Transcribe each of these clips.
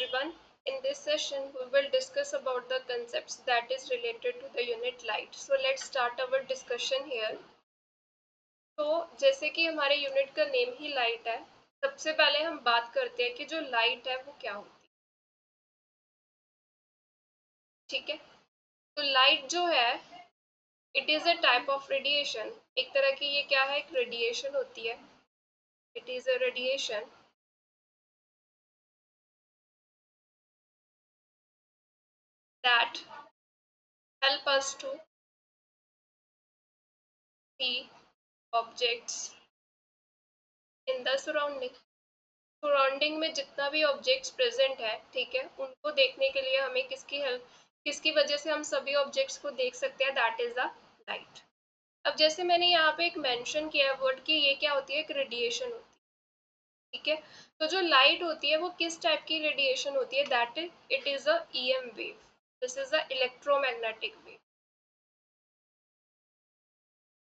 everyone. In this session, we will discuss about the concepts that is related to the unit light. So let's start our discussion here. तो जैसे कि हमारे unit का name ही light है, सबसे पहले हम बात करते हैं कि जो लाइट है वो क्या होती है। ठीक है, तो लाइट जो है it is a type of radiation. एक तरह की ये क्या है, एक रेडिएशन होती है। It is a radiation that help us to see objects in the surrounding में जितना भी ऑब्जेक्ट्स प्रेजेंट है, ठीक है, उनको देखने के लिए हमें किसकी वजह से हम सभी ऑब्जेक्ट्स को देख सकते हैं, दैट इज द लाइट। अब जैसे मैंने यहाँ पे एक मेंशन किया वर्ड कि ये क्या होती है, एक रेडिएशन होती है। ठीक है, तो जो लाइट होती है वो किस टाइप की रेडिएशन होती है, that is it is a EM wave. This is a electromagnetic wave.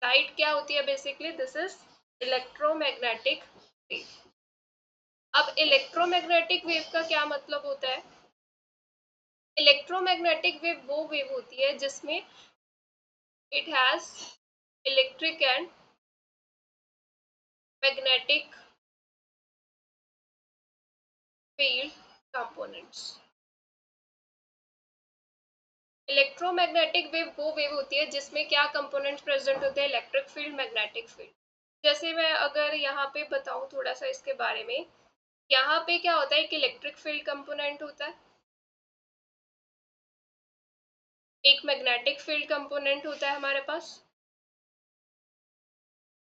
Light क्या होती है basically, this is electromagnetic wave. अब इलेक्ट्रोमैग्नेटिक वेव का क्या मतलब होता है। इलेक्ट्रोमैग्नेटिक वेव वो वेव होती है जिसमें it has electric and magnetic field components. Electromagnetic wave वो वेव होती है जिसमें क्या कंपोनेंट्स प्रेजेंट होते हैं, इलेक्ट्रिक फील्ड, मैग्नेटिक फील्ड। जैसे मैं अगर यहाँ पे बताऊँ थोड़ा सा इसके बारे में, यहाँ पे क्या होता है, एक इलेक्ट्रिक फील्ड कंपोनेंट होता है, एक मैग्नेटिक फील्ड कंपोनेंट होता है हमारे पास,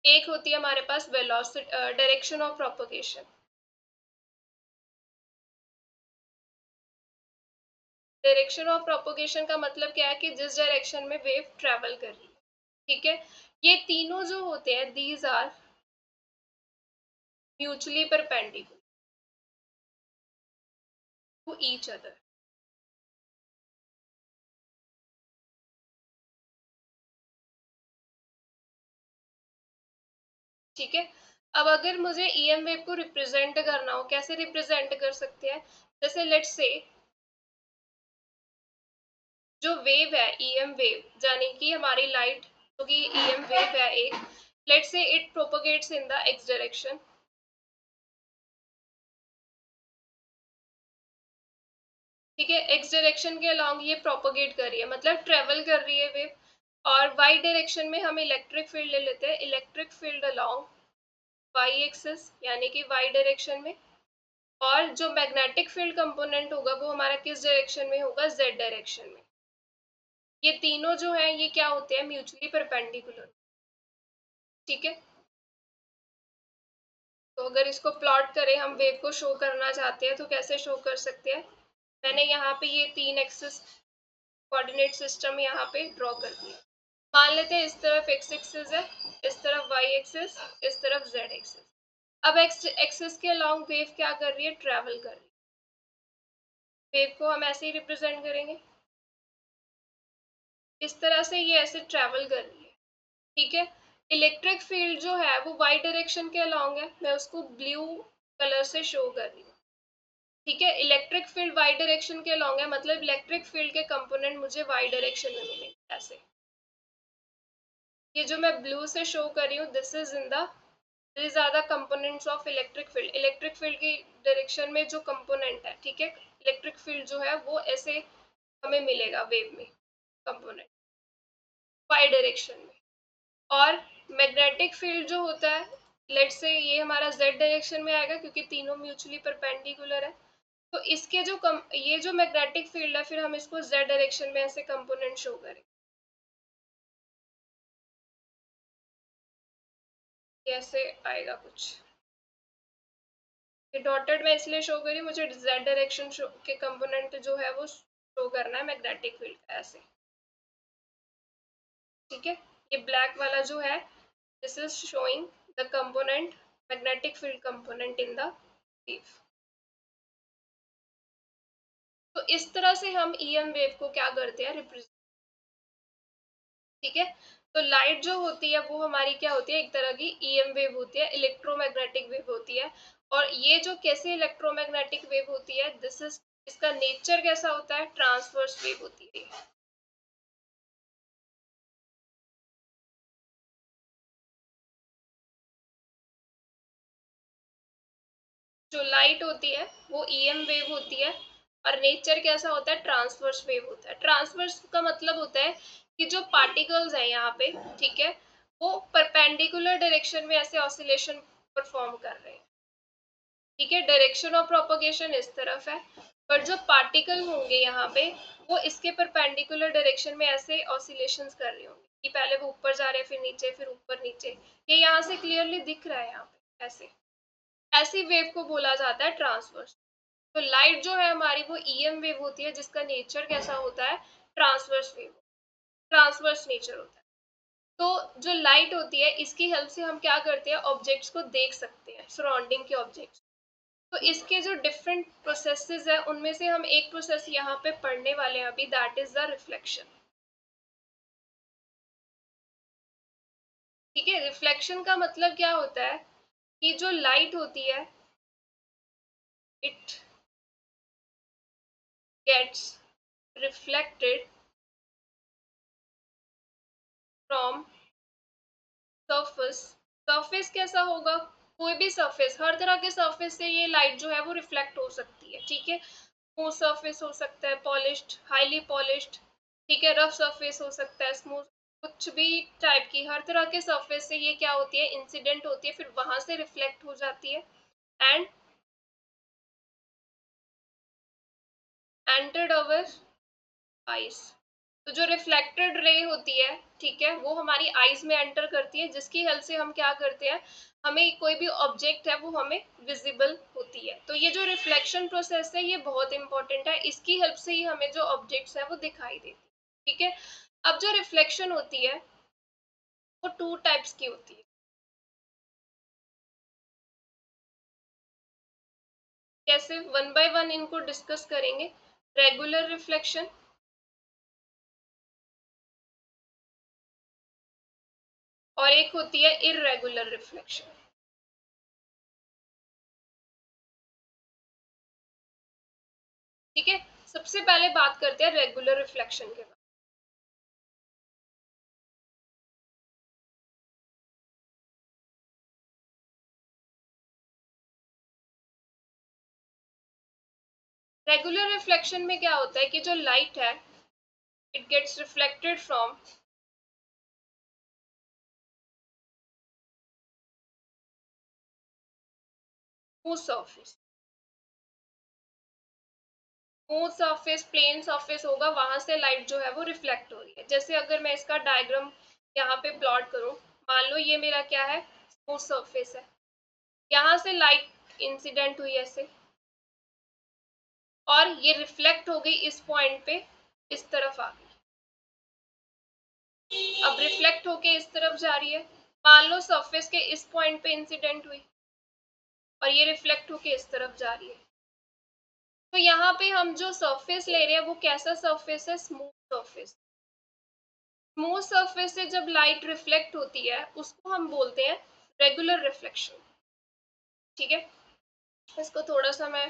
एक होती है हमारे पास velocity, direction of propagation. Direction of propagation का मतलब क्या है कि जिस डायरेक्शन में वेव ट्रेवल कर रही है। ठीक है, ये तीनों जो होते हैं these are mutually perpendicular to each other. ठीक है, अब अगर मुझे EM वेव को रिप्रेजेंट करना हो, कैसे रिप्रेजेंट कर सकते हैं, जैसे लेट्स से जो वेव है EM वेव, यानी कि हमारी लाइट जो कि EM वेव है एक, let's say it propagates in the X direction. ठीक है, X डायरेक्शन के अलोंग ये प्रोपगेट कर रही है, मतलब ट्रेवल कर रही है वेव। और Y डायरेक्शन में हम इलेक्ट्रिक फील्ड ले लेते हैं, electric field along Y axis यानी कि Y डायरेक्शन में। और जो मैग्नेटिक फील्ड कंपोनेंट होगा वो हमारा किस डायरेक्शन में होगा, Z डायरेक्शन में। ये तीनों जो है ये क्या होते हैं, म्यूचुअली परपेंडिकुलर। ठीक है, तो अगर इसको प्लॉट करें, हम वेव को शो करना चाहते हैं तो कैसे शो कर सकते हैं। मैंने यहाँ पे ये 3 एक्सिस कोऑर्डिनेट सिस्टम यहाँ पे ड्रॉ कर दिया। मान लेते हैं इस तरफ X एक्सिस है, इस तरफ Y एक्सिस, इस तरफ Z एक्सिस। अब X एक्सिस के अलोंग वेव क्या कर रही है, ट्रेवल कर रही है। वेव को हम ऐसे ही रिप्रेजेंट करेंगे, इस तरह से ये ऐसे ट्रेवल कर रही है। ठीक है, इलेक्ट्रिक फील्ड जो है वो Y डायरेक्शन के अलोंग है, मैं उसको ब्लू कलर से शो कर रही हूँ। ठीक है, इलेक्ट्रिक फील्ड Y डायरेक्शन के अलोंग है, मतलब इलेक्ट्रिक फील्ड के कंपोनेंट मुझे Y डायरेक्शन में मिलेंगे ऐसे। ये जो मैं ब्लू से शो कर रही हूँ, this is in the these are the components of electric field। Electric field की डायरेक्शन में जो कंपोनेंट है, ठीक है, इलेक्ट्रिक फील्ड जो है वो ऐसे हमें मिलेगा वेव में कंपोनेंट Y डायरेक्शन में। और मैग्नेटिक फील्ड जो होता है, लेट से ये हमारा Z डायरेक्शन में आएगा क्योंकि तीनों म्यूचुअली परपेंडिकुलर है। तो इसके जो ये जो मैग्नेटिक फील्ड है, फिर हम इसको Z डायरेक्शन में ऐसे कंपोनेंट शो करें, कैसे आएगा कुछ। ये डॉटेड में इसलिए शो करी, मुझे Z डायरेक्शन के कंपोनेंट जो है वो शो करना है मैग्नेटिक फील्ड का ऐसे। ठीक है, ये ब्लैक वाला जो है this is showing the component, magnetic field component in the wave. तो इस तरह से हम EM वेव को क्या करते हैं, रिप्रेजेंट। ठीक है, तो लाइट जो होती है वो हमारी क्या होती है, एक तरह की EM वेव होती है, इलेक्ट्रोमैग्नेटिक वेव होती है। और ये जो कैसे इलेक्ट्रोमैग्नेटिक वेव होती है, दिस इज इसका नेचर कैसा होता है, ट्रांसवर्स वेव होती है। जो लाइट होती है वो ईएम वेव होती है और नेचर कैसा होता है, ट्रांसवर्स वेव होता है। ट्रांसवर्स का मतलब होता है कि जो पार्टिकल्स हैं यहाँ पे, ठीक है, वो परपेंडिकुलर डायरेक्शन में ऐसे ऑसिलेशन परफॉर्म कर रहे हैं, ठीक है, डायरेक्शन ऑफ प्रोपगेशन इस तरफ है, पर जो पार्टिकल होंगे यहाँ पे वो इसके परपेंडिकुलर डायरेक्शन में ऐसे ऑसिलेशंस कर रहे होंगे कि पहले वो ऊपर जा रहे हैं फिर नीचे फिर ऊपर नीचे। ये यहाँ से क्लियरली दिख रहा है यहाँ पे ऐसे, ऐसी वेव को बोला जाता है ट्रांसवर्स। तो लाइट जो है हमारी वो ईएम वेव होती है जिसका नेचर कैसा होता है, ट्रांसवर्स वेव, ट्रांसवर्स नेचर होता है। तो जो लाइट होती है इसकी हेल्प से हम क्या करते हैं, ऑब्जेक्ट्स को देख सकते हैं, सराउंडिंग के ऑब्जेक्ट्स। तो इसके जो डिफरेंट प्रोसेसेस है उनमें से हम एक प्रोसेस यहाँ पे पढ़ने वाले हैं अभी, दैट इज द रिफ्लेक्शन। ठीक है, रिफ्लेक्शन का मतलब क्या होता है कि जो लाइट होती है it gets reflected from surface. Surface कैसा होगा, कोई भी सरफेस, हर तरह के सरफेस से ये लाइट जो है वो रिफ्लेक्ट हो सकती है, ठीक है। स्मूथ सरफेस हो सकता है, पॉलिश्ड, हाईली पॉलिश्ड, ठीक है, रफ सरफेस हो सकता है, स्मूथ, कुछ भी टाइप की, हर तरह के सरफेस से ये क्या होती है, इंसिडेंट होती है, फिर वहां से रिफ्लेक्ट हो जाती है एंड एंटर्ड अवर आईज। तो जो रिफ्लेक्टेड रे होती है, ठीक है, वो हमारी आईज में एंटर करती है जिसकी हेल्प से हम क्या करते हैं, हमें कोई भी ऑब्जेक्ट है वो हमें विजिबल होती है। तो ये जो रिफ्लेक्शन प्रोसेस है ये बहुत इंपॉर्टेंट है, इसकी हेल्प से ही हमें जो ऑब्जेक्ट्स है वो दिखाई देती है, ठीक है। अब जो रिफ्लेक्शन होती है वो टू टाइप्स की होती है। कैसे, वन बाय वन इनको डिस्कस करेंगे। रेगुलर रिफ्लेक्शन और एक होती है इररेगुलर रिफ्लेक्शन। ठीक है, सबसे पहले बात करते हैं रेगुलर रिफ्लेक्शन के बारे में। रेगुलर रिफ्लेक्शन में क्या होता है कि जो लाइट है it gets reflected from smooth surface. Smooth surface, plane surface होगा, वहां से लाइट जो है वो रिफ्लेक्ट हो रही है। जैसे अगर मैं इसका डायग्राम यहाँ पे प्लॉट करूं, मान लो ये मेरा क्या है, स्मूथ सरफेस है, यहाँ से लाइट इंसिडेंट हुई ऐसे और ये रिफ्लेक्ट हो गई इस पॉइंट पे, इस तरफ आ गई, अब रिफ्लेक्ट होके इस तरफ जा रही है। मान लो सरफेस के इस पॉइंट पे इंसिडेंट हुई और ये रिफ्लेक्ट होके इस तरफ जा रही है। तो यहाँ पे हम जो सरफेस ले रहे हैं वो कैसा सरफेस है, स्मूथ सरफेस। स्मूथ सरफेस से जब लाइट रिफ्लेक्ट होती है उसको हम बोलते हैं रेगुलर रिफ्लेक्शन। ठीक है, इसको थोड़ा सा मैं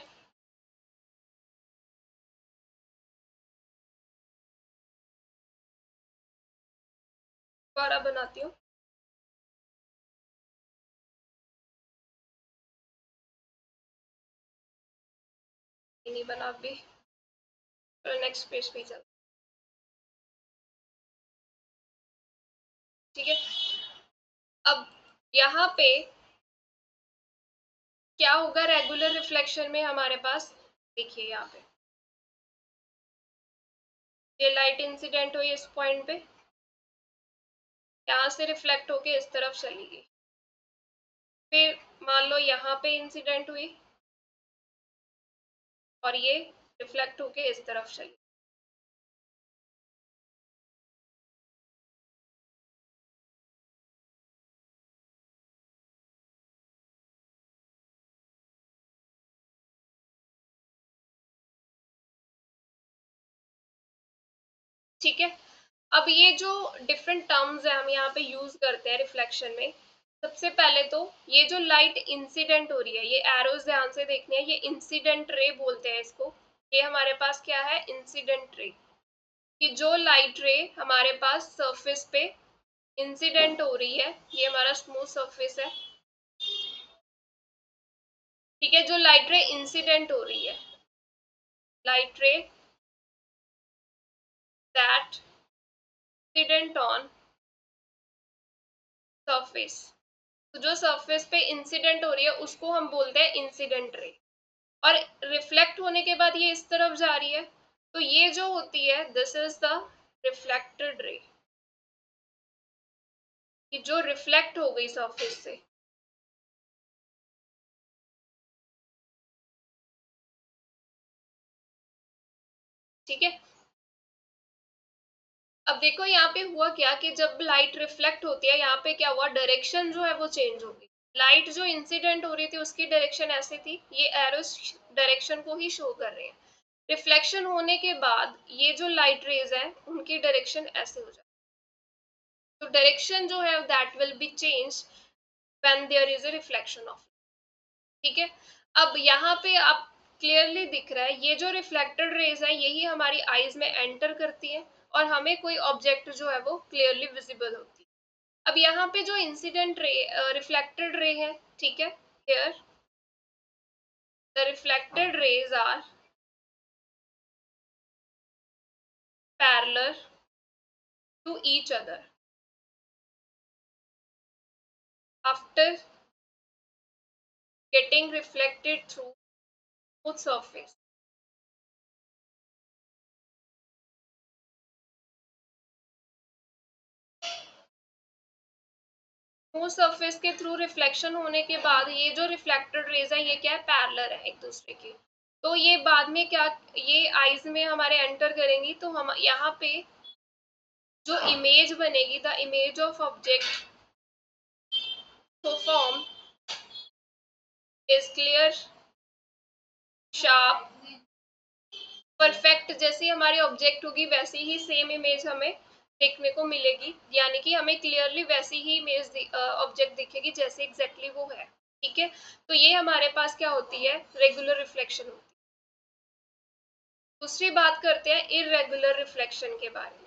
दोबारा बनाती हूँ। नहीं बना अभी, तो नेक्स्ट पेज पे चल। ठीक है, अब यहाँ पे क्या होगा रेगुलर रिफ्लेक्शन में हमारे पास, देखिए यहाँ पे ये लाइट इंसिडेंट हुई इस पॉइंट पे, यहाँ से रिफ्लेक्ट होके इस तरफ चली गई, फिर मान लो यहाँ पे इंसिडेंट हुई और ये रिफ्लेक्ट होके इस तरफ चली। ठीक है, अब ये जो डिफरेंट टर्म्स है हम यहाँ पे यूज करते हैं रिफ्लेक्शन में, सबसे पहले तो ये जो लाइट इंसिडेंट हो रही है, ये एरोज ध्यान से देखनी है, ये इंसिडेंट रे बोलते हैं इसको। ये हमारे पास क्या है, इंसिडेंट रे, कि जो लाइट रे हमारे पास सरफेस पे इंसिडेंट हो रही है, ये हमारा स्मूथ सरफेस है, ठीक है, जो लाइट रे इंसिडेंट हो रही है, लाइट रे दैट इंसिडेंट ऑन सरफेस, तो जो सरफेस पे इंसिडेंट हो रही है उसको हम बोलते हैं इंसिडेंट रे, और रिफ्लेक्ट होने के बाद ये इस तरफ जा रही है, तो ये जो होती है this is the reflected ray, कि जो रिफ्लेक्ट हो गई सरफेस से। ठीक है, अब देखो यहाँ पे हुआ क्या कि जब लाइट रिफ्लेक्ट होती है, यहाँ पे क्या हुआ, डायरेक्शन जो है वो चेंज हो गई। लाइट जो इंसिडेंट हो रही थी उसकी डायरेक्शन ऐसे थी, ये एरोस डायरेक्शन को ही शो कर रहे हैं। रिफ्लेक्शन होने के बाद ये जो लाइट रेज है उनकी डायरेक्शन ऐसे हो जाए, तो डायरेक्शन जो है that will be change when there is a reflection of. ठीक है, अब यहाँ पे आप क्लियरली दिख रहा है, ये जो रिफ्लेक्टेड रेज है यही हमारी आईज में एंटर करती है और हमें कोई ऑब्जेक्ट जो है वो क्लियरली विजिबल होती है। अब यहाँ पे जो इंसिडेंट रे, रिफ्लेक्टेड रे है, ठीक है, here the reflected rays are parallel to each other after getting reflected through smooth surface। Smooth surface के थ्रू रिफ्लेक्शन होने के बाद ये जो रिफ्लेक्टेड रेज है ये क्या है, पैरेलल है एक दूसरे के, तो ये बाद में क्या, ये आईज में हमारे एंटर करेंगी, तो हम यहाँ पे जो इमेज बनेगी, द इमेज ऑफ ऑब्जेक्ट तो form is clear, sharp, perfect, जैसी हमारी ऑब्जेक्ट होगी वैसी ही सेम इमेज हमें देखने को मिलेगी, यानी कि हमें क्लियरली वैसी ही इमेज ऑब्जेक्ट दिखेगी जैसे एग्जैक्टली वो है। ठीक है, तो ये हमारे पास क्या होती है, रेगुलर रिफ्लेक्शन होती है। दूसरी बात करते हैं इररेगुलर रिफ्लेक्शन के बारे में।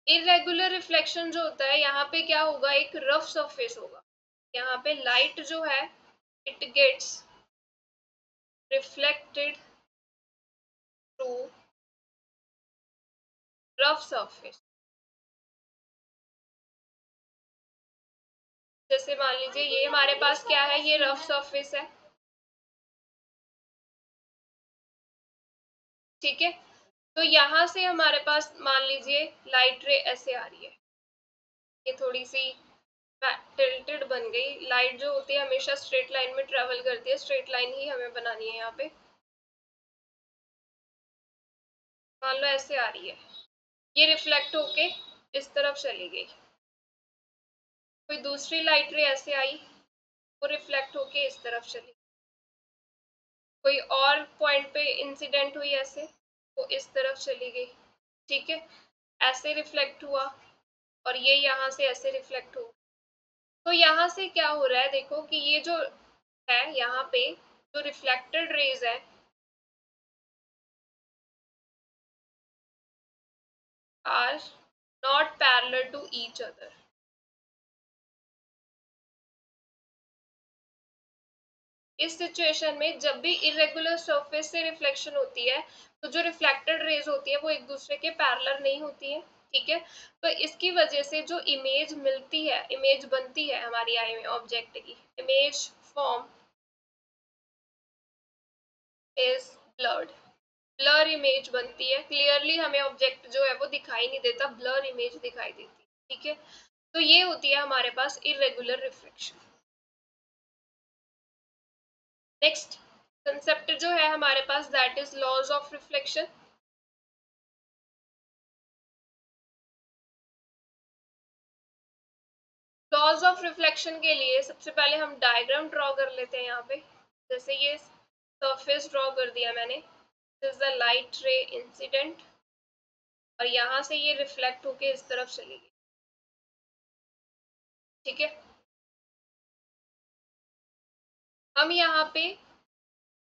इररेगुलर रिफ्लेक्शन जो होता है, यहाँ पे क्या होगा, एक रफ सरफेस होगा, यहाँ पे लाइट जो है it gets reflected through rough surface. जैसे मान लीजिए ये हमारे पास क्या है, ये रफ सरफेस है, ठीक है, तो यहाँ से हमारे पास मान लीजिए लाइट रे ऐसे आ रही है, ये थोड़ी सी टिल्टेड बन गई। लाइट जो होती है हमेशा स्ट्रेट लाइन में ट्रेवल करती है, स्ट्रेट लाइन ही हमें बनानी है यहाँ पे, मान लो ऐसे आ रही है, ये रिफ्लेक्ट होके इस तरफ चली गई, कोई दूसरी लाइट रे ऐसे आई, वो रिफ्लेक्ट होके इस तरफ चली, कोई और पॉइंट पे इंसिडेंट हुई ऐसे, वो इस तरफ चली गई, ठीक है, ऐसे रिफ्लेक्ट हुआ, और ये यहाँ से ऐसे रिफ्लेक्ट हो, तो यहाँ से क्या हो रहा है, देखो कि ये जो है यहाँ पे जो रिफ्लेक्टेड रेज है are not parallel to each other. इस सिचुएशन में जब भी इरेगुलर सरफेस से रिफ्लेक्शन होती है, तो जो रिफ्लेक्टेड रेज होती है वो एक दूसरे के पैरेलल नहीं होती है, ठीक है, तो इसकी वजह से जो इमेज मिलती है, इमेज बनती है हमारी आई में ऑब्जेक्ट की, image form is blurred, blur image बनती है, क्लियरली हमें ऑब्जेक्ट जो है वो दिखाई नहीं देता, ब्लर इमेज दिखाई देती है, ठीक है, तो ये होती है हमारे पास इरेगुलर रिफ्लेक्शन। नेक्स्ट कंसेप्ट जो है हमारे पास that is laws of reflection. Laws of reflection के लिए सबसे पहले हम डायग्राम ड्रॉ कर लेते हैं यहाँ पे, जैसे ये सरफेस ड्रॉ कर दिया मैंने, this is the light ray incident, और यहाँ से ये रिफ्लेक्ट होके इस तरफ चली गई, ठीक है, हम यहाँ पे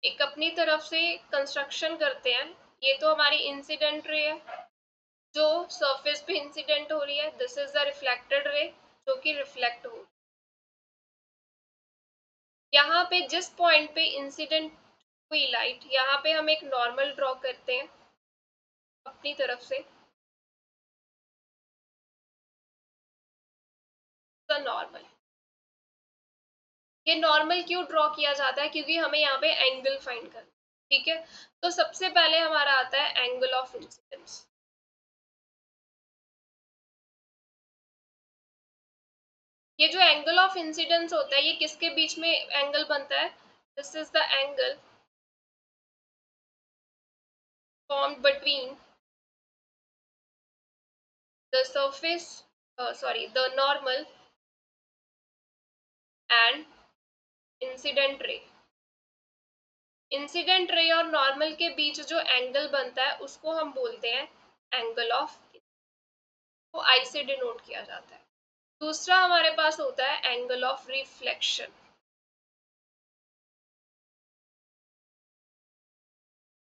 एक अपनी तरफ से कंस्ट्रक्शन करते हैं। ये तो हमारी इंसिडेंट रे है जो सरफेस पे इंसिडेंट हो रही है। This is the reflected ray जो कि रिफ्लेक्ट हो। यहाँ पे जिस पॉइंट पे इंसिडेंट हुई लाइट, यहाँ पे हम एक नॉर्मल ड्रॉ करते हैं अपनी तरफ से, द नॉर्मल। ये नॉर्मल क्यों ड्रॉ किया जाता है? क्योंकि हमें यहाँ पे एंगल फाइंड करना, ठीक है। तो सबसे पहले हमारा आता है एंगल ऑफ इंसिडेंस। ये जो एंगल ऑफ इंसिडेंस होता है, ये किसके बीच में एंगल बनता है? This is the angle formed between the surface, the normal and incident ray। Incident ray और नॉर्मल के बीच जो एंगल बनता है उसको हम बोलते हैं एंगल ऑफ, वो आई से डिनोट किया जाता है। दूसरा हमारे पास होता है angle of reflection,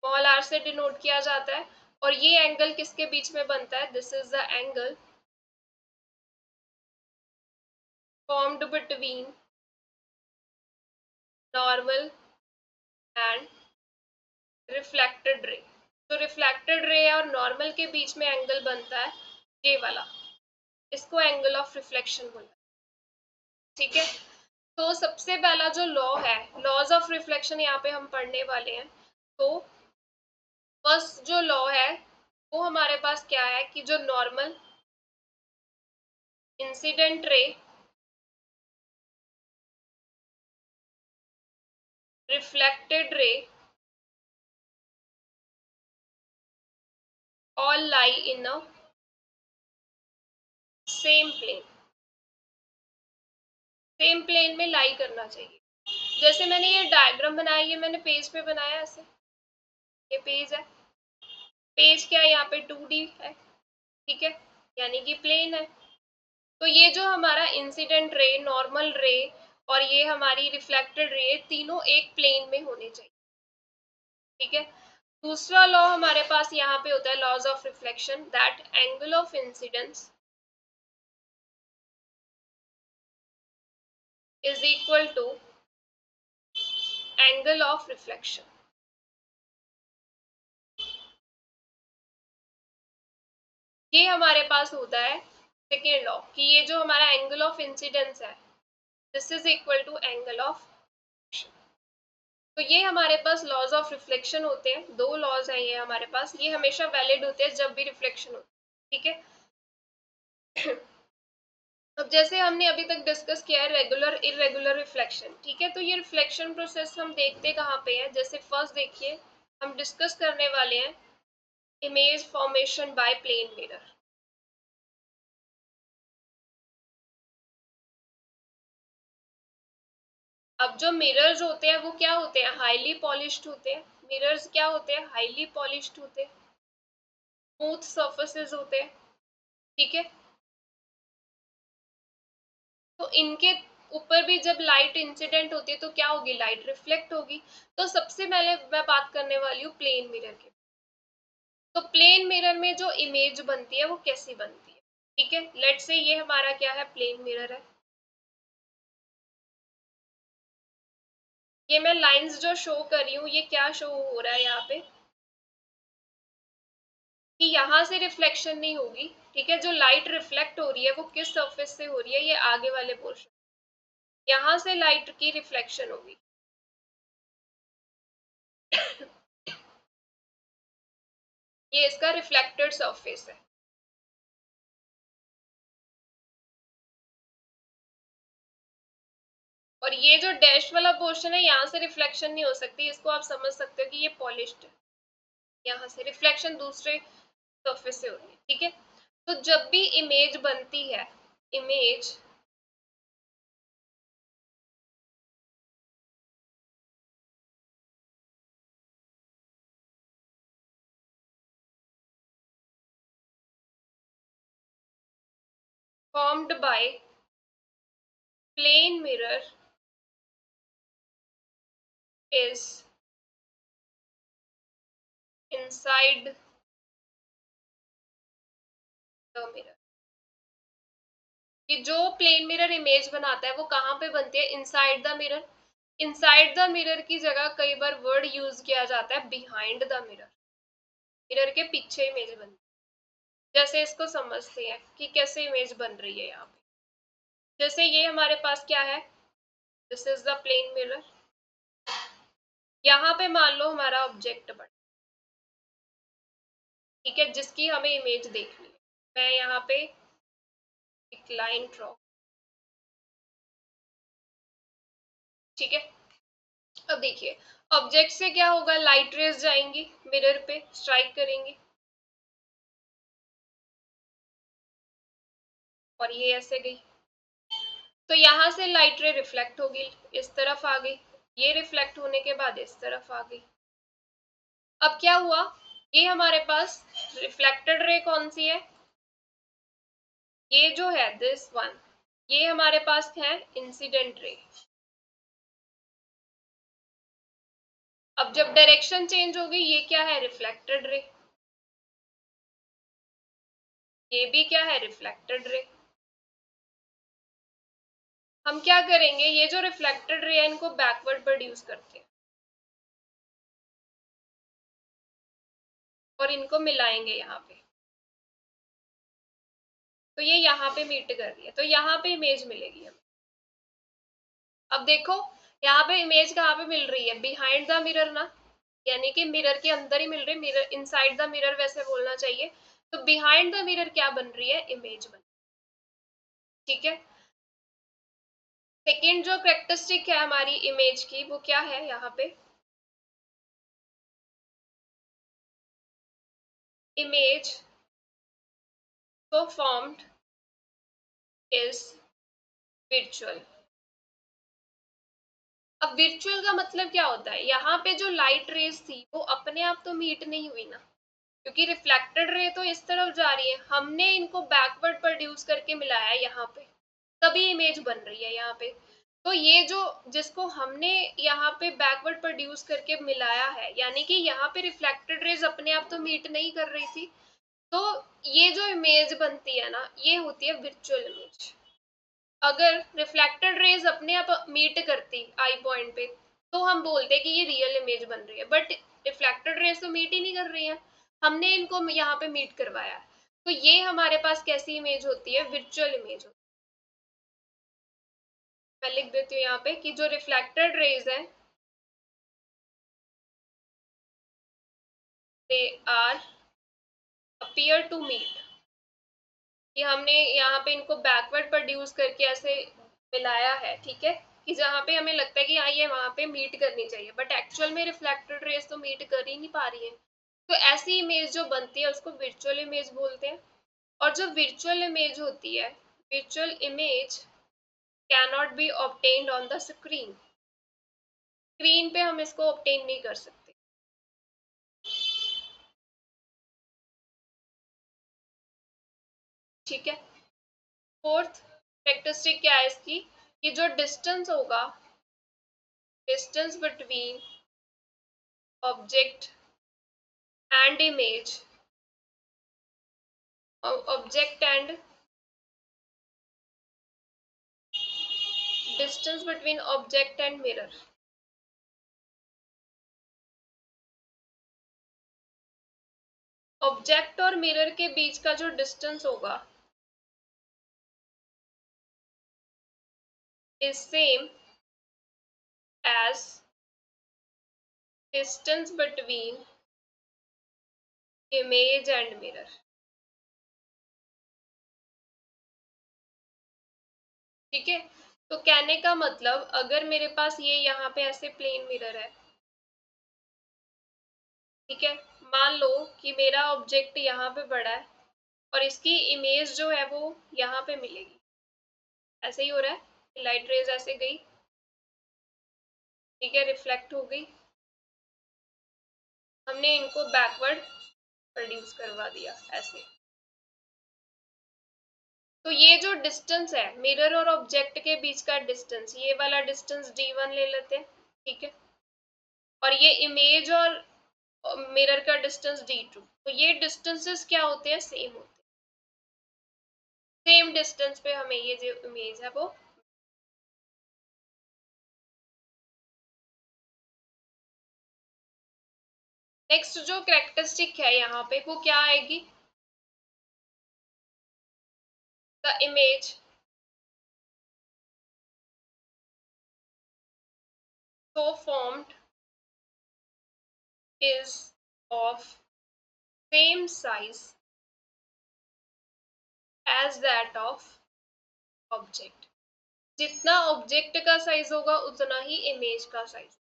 small r से डिनोट किया जाता है। और ये एंगल किसके बीच में बनता है? This is the angle formed between normal and reflected ray। तो रिफ्लेक्टेड रे और नॉर्मल के बीच में एंगल बनता है ये वाला, इसको एंगल ऑफ रिफ्लेक्शन बोलते हैं, ठीक है। तो सबसे पहला जो लॉ है, लॉज ऑफ रिफ्लेक्शन यहाँ पे हम पढ़ने वाले हैं। तो फर्स्ट जो लॉ है वो हमारे पास क्या है कि जो normal, incident ray, reflected ray all lie in a same plane, same plane में लाई करना चाहिए। जैसे मैंने ये डायग्राम बनाया, ये मैंने पेज पे बनाया ऐसे, ये पेज है। पेज क्या है? यहाँ पे 2D है, ठीक है, यानी कि प्लेन है। तो ये जो हमारा इंसिडेंट रे, नॉर्मल रे और ये हमारी रिफ्लेक्टेड रे, तीनों एक प्लेन में होने चाहिए, ठीक है। दूसरा लॉ हमारे पास यहाँ पे होता है laws of reflection, that angle of incidence is equal to angle of reflection. ये हमारे पास होता है सेकेंड लॉ कि ये जो हमारा एंगल ऑफ इंसिडेंस है, this is equal to angle of. तो ये हमारे पास लॉज ऑफ रिफ्लेक्शन होते हैं, दो लॉज हैं ये हमारे पास, ये हमेशा वैलिड होते हैं जब भी रिफ्लेक्शन होती है, ठीक है। अब जैसे हमने अभी तक डिस्कस किया है रेगुलर इरेगुलर रिफ्लेक्शन, ठीक है। तो ये रिफ्लेक्शन प्रोसेस हम देखते कहाँ पे है? जैसे फर्स्ट देखिए, हम डिस्कस करने वाले हैं image formation by plane mirror. अब जो मिरर्स होते हैं वो क्या होते हैं? हाईली पॉलिश्ड होते हैं। मिरर्स क्या होते हैं? हाईली पॉलिश्ड होते हैं, स्मूथ सर्फेसेस होते हैं, ठीक है। तो इनके ऊपर भी जब लाइट इंसिडेंट होती है तो क्या होगी? लाइट रिफ्लेक्ट होगी। तो सबसे पहले मैं बात करने वाली हूँ प्लेन मिरर की। तो प्लेन मिरर में जो इमेज बनती है वो कैसी बनती है, ठीक है। लेट्स से ये हमारा क्या है? प्लेन मिरर है। ये मैं लाइंस जो शो कर रही हूँ, ये क्या शो हो रहा है यहाँ पे कि यहाँ से रिफ्लेक्शन नहीं होगी, ठीक है। जो लाइट रिफ्लेक्ट हो रही है वो किस सरफेस से हो रही है? ये आगे वाले पोर्शन, यहाँ से लाइट की रिफ्लेक्शन होगी। ये इसका रिफ्लेक्टेड सरफेस है। और ये जो डैश वाला पोर्शन है, यहाँ से रिफ्लेक्शन नहीं हो सकती, इसको आप समझ सकते हो कि ये पॉलिश्ड है, यहाँ से रिफ्लेक्शन दूसरे सरफेस से हो रही है, ठीक है। तो जब भी इमेज बनती है, image formed by plane mirror is inside the mirror। कि जो प्लेन मिरर इमेज बनाता है वो कहाँ पे बनती है, inside the mirror. Inside the mirror की जगह कई बार वर्ड यूज किया जाता है बिहाइंड द मिरर, मिरर के पीछे इमेज बनती है। जैसे इसको समझते हैं कि कैसे इमेज बन रही है यहाँ पे। जैसे ये हमारे पास क्या है, this is the plane mirror. यहाँ पे मान लो हमारा ऑब्जेक्ट बना, ठीक है, जिसकी हमें इमेज देखनी है। मैं यहाँ पे एक लाइन ड्रॉ, ठीक है। अब देखिए ऑब्जेक्ट से क्या होगा, लाइट रेज जाएंगी मिरर पे, स्ट्राइक करेंगी, और ये ऐसे गई। तो यहाँ से लाइट रे रिफ्लेक्ट होगी, इस तरफ आ गई, ये रिफ्लेक्ट होने के बाद इस तरफ आ गई। अब क्या हुआ, ये हमारे पास रिफ्लेक्टेड रे कौन सी है, ये जो है दिस वन, ये हमारे पास है इंसिडेंट रे। अब जब डायरेक्शन चेंज होगी, ये क्या है, रिफ्लेक्टेड रे, ये भी क्या है, रिफ्लेक्टेड रे। हम क्या करेंगे, ये जो रिफ्लेक्टेड रे है इनको बैकवर्ड प्रोड्यूस करते हैं और इनको मिलाएंगे यहाँ पे, तो ये यहाँ पे मीट कर रही है, तो यहाँ पे इमेज मिलेगी हमें। अब देखो यहाँ पे इमेज कहाँ पे मिल रही है, बिहाइंड द मिरर ना, यानी कि मिरर के अंदर ही मिल रही है, मिरर इनसाइड द मिरर वैसे बोलना चाहिए। तो बिहाइंड द मिरर क्या बन रही है, इमेज बन, ठीक है। सेकेंड जो करेक्टरिस्टिक है हमारी इमेज की, वो क्या है, यहाँ पे image so formed is virtual। अब virtual का मतलब क्या होता है, यहाँ पे जो लाइट रेज थी वो अपने आप तो मीट नहीं हुई ना, क्योंकि रिफ्लेक्टेड रे तो इस तरफ जा रही है, हमने इनको बैकवर्ड प्रोड्यूस करके मिलाया है यहाँ पे, तभी इमेज बन रही है यहाँ पे। तो ये जो जिसको हमने यहाँ पे बैकवर्ड प्रोड्यूस करके मिलाया है, यानी कि यहाँ पे रिफ्लेक्टेड रेज अपने आप तो मीट नहीं कर रही थी, तो ये जो इमेज बनती है ना, ये होती है विर्चुअल इमेज। अगर रिफ्लेक्टेड रेज अपने आप मीट करती आई पॉइंट पे, तो हम बोलते कि ये रियल इमेज बन रही है, बट रिफ्लेक्टेड रेज तो मीट ही नहीं कर रही है, हमने इनको यहाँ पे मीट करवाया, तो ये हमारे पास कैसी इमेज होती है, विर्चुअल इमेज होती है। मैं लिख देती हूँ यहाँ पे कि जो रिफ्लेक्टेड रेज है they are appear to meet, कि हमने यहाँ पे इनको बैकवर्ड प्रोड्यूस करके ऐसे मिलाया है, ठीक है, कि जहाँ पे हमें लगता है कि हाँ ये वहां पे मीट करनी चाहिए, बट एक्चुअल में रिफ्लेक्टेड रेज तो मीट कर ही नहीं पा रही है। तो ऐसी इमेज जो बनती है उसको विर्चुअल इमेज बोलते हैं। और जो विर्चुअल इमेज होती है, virtual image can not be obtained on the screen, screen पे हम इसको ऑब्टेन नहीं कर सकते, ठीक है। फोर्थ कैरेक्टरिस्टिक क्या है इसकी, कि जो डिस्टेंस होगा, distance between object and image, object and distance between object and mirror, object और मिरर के बीच का जो डिस्टेंस होगा is same as distance between image and mirror, ठीक है। तो कहने का मतलब अगर मेरे पास ये यहाँ पे ऐसे प्लेन मिरर है, ठीक है, मान लो कि मेरा ऑब्जेक्ट यहाँ पे बड़ा है और इसकी इमेज जो है वो यहाँ पे मिलेगी, ऐसे ही हो रहा है, लाइट रेज ऐसे गई, ठीक है, रिफ्लेक्ट हो गई, हमने इनको बैकवर्ड प्रोड्यूस करवा दिया ऐसे। तो ये जो डिस्टेंस है मिरर और ऑब्जेक्ट के बीच का डिस्टेंस, ये वाला डिस्टेंस d1 ले लेते हैं, ठीक है। और ये इमेज और मिरर का डिस्टेंस d2, तो ये डिस्टेंसेस क्या होते हैं, सेम होते हैं, सेम डिस्टेंस पे हमें ये जो इमेज है वो। नेक्स्ट जो कैरेक्टरिस्टिक है यहाँ पे वो क्या आएगी, the image so formed is of same size as that of object, जितना ऑब्जेक्ट का साइज होगा उतना ही इमेज का साइज।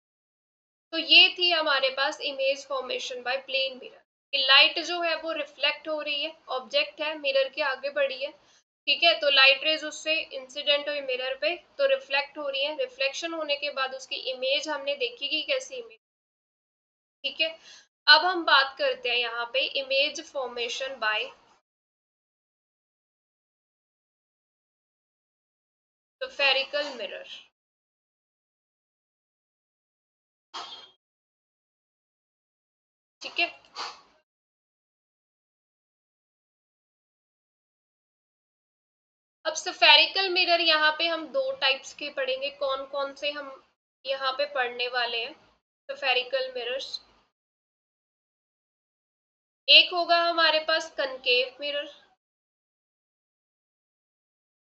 तो ये थी हमारे पास image formation by plane mirror. Light जो है वो रिफ्लेक्ट हो रही है, ऑब्जेक्ट है, मिरर के आगे बढ़ी है, ठीक है, तो लाइट रेज उससे इंसिडेंट हुई मिरर पे, तो रिफ्लेक्ट हो रही है, रिफ्लेक्शन होने के बाद उसकी इमेज हमने देखी कि कैसी इमेज, ठीक है। अब हम बात करते हैं यहाँ पे image formation bye spherical mirror, ठीक है। अब स्फेरिकल मिरर यहाँ पे हम दो टाइप्स के पढ़ेंगे, कौन कौन से हम यहाँ पे पढ़ने वाले हैं स्फेरिकल मिरर्स। एक होगा हमारे पास कनकेव मिरर,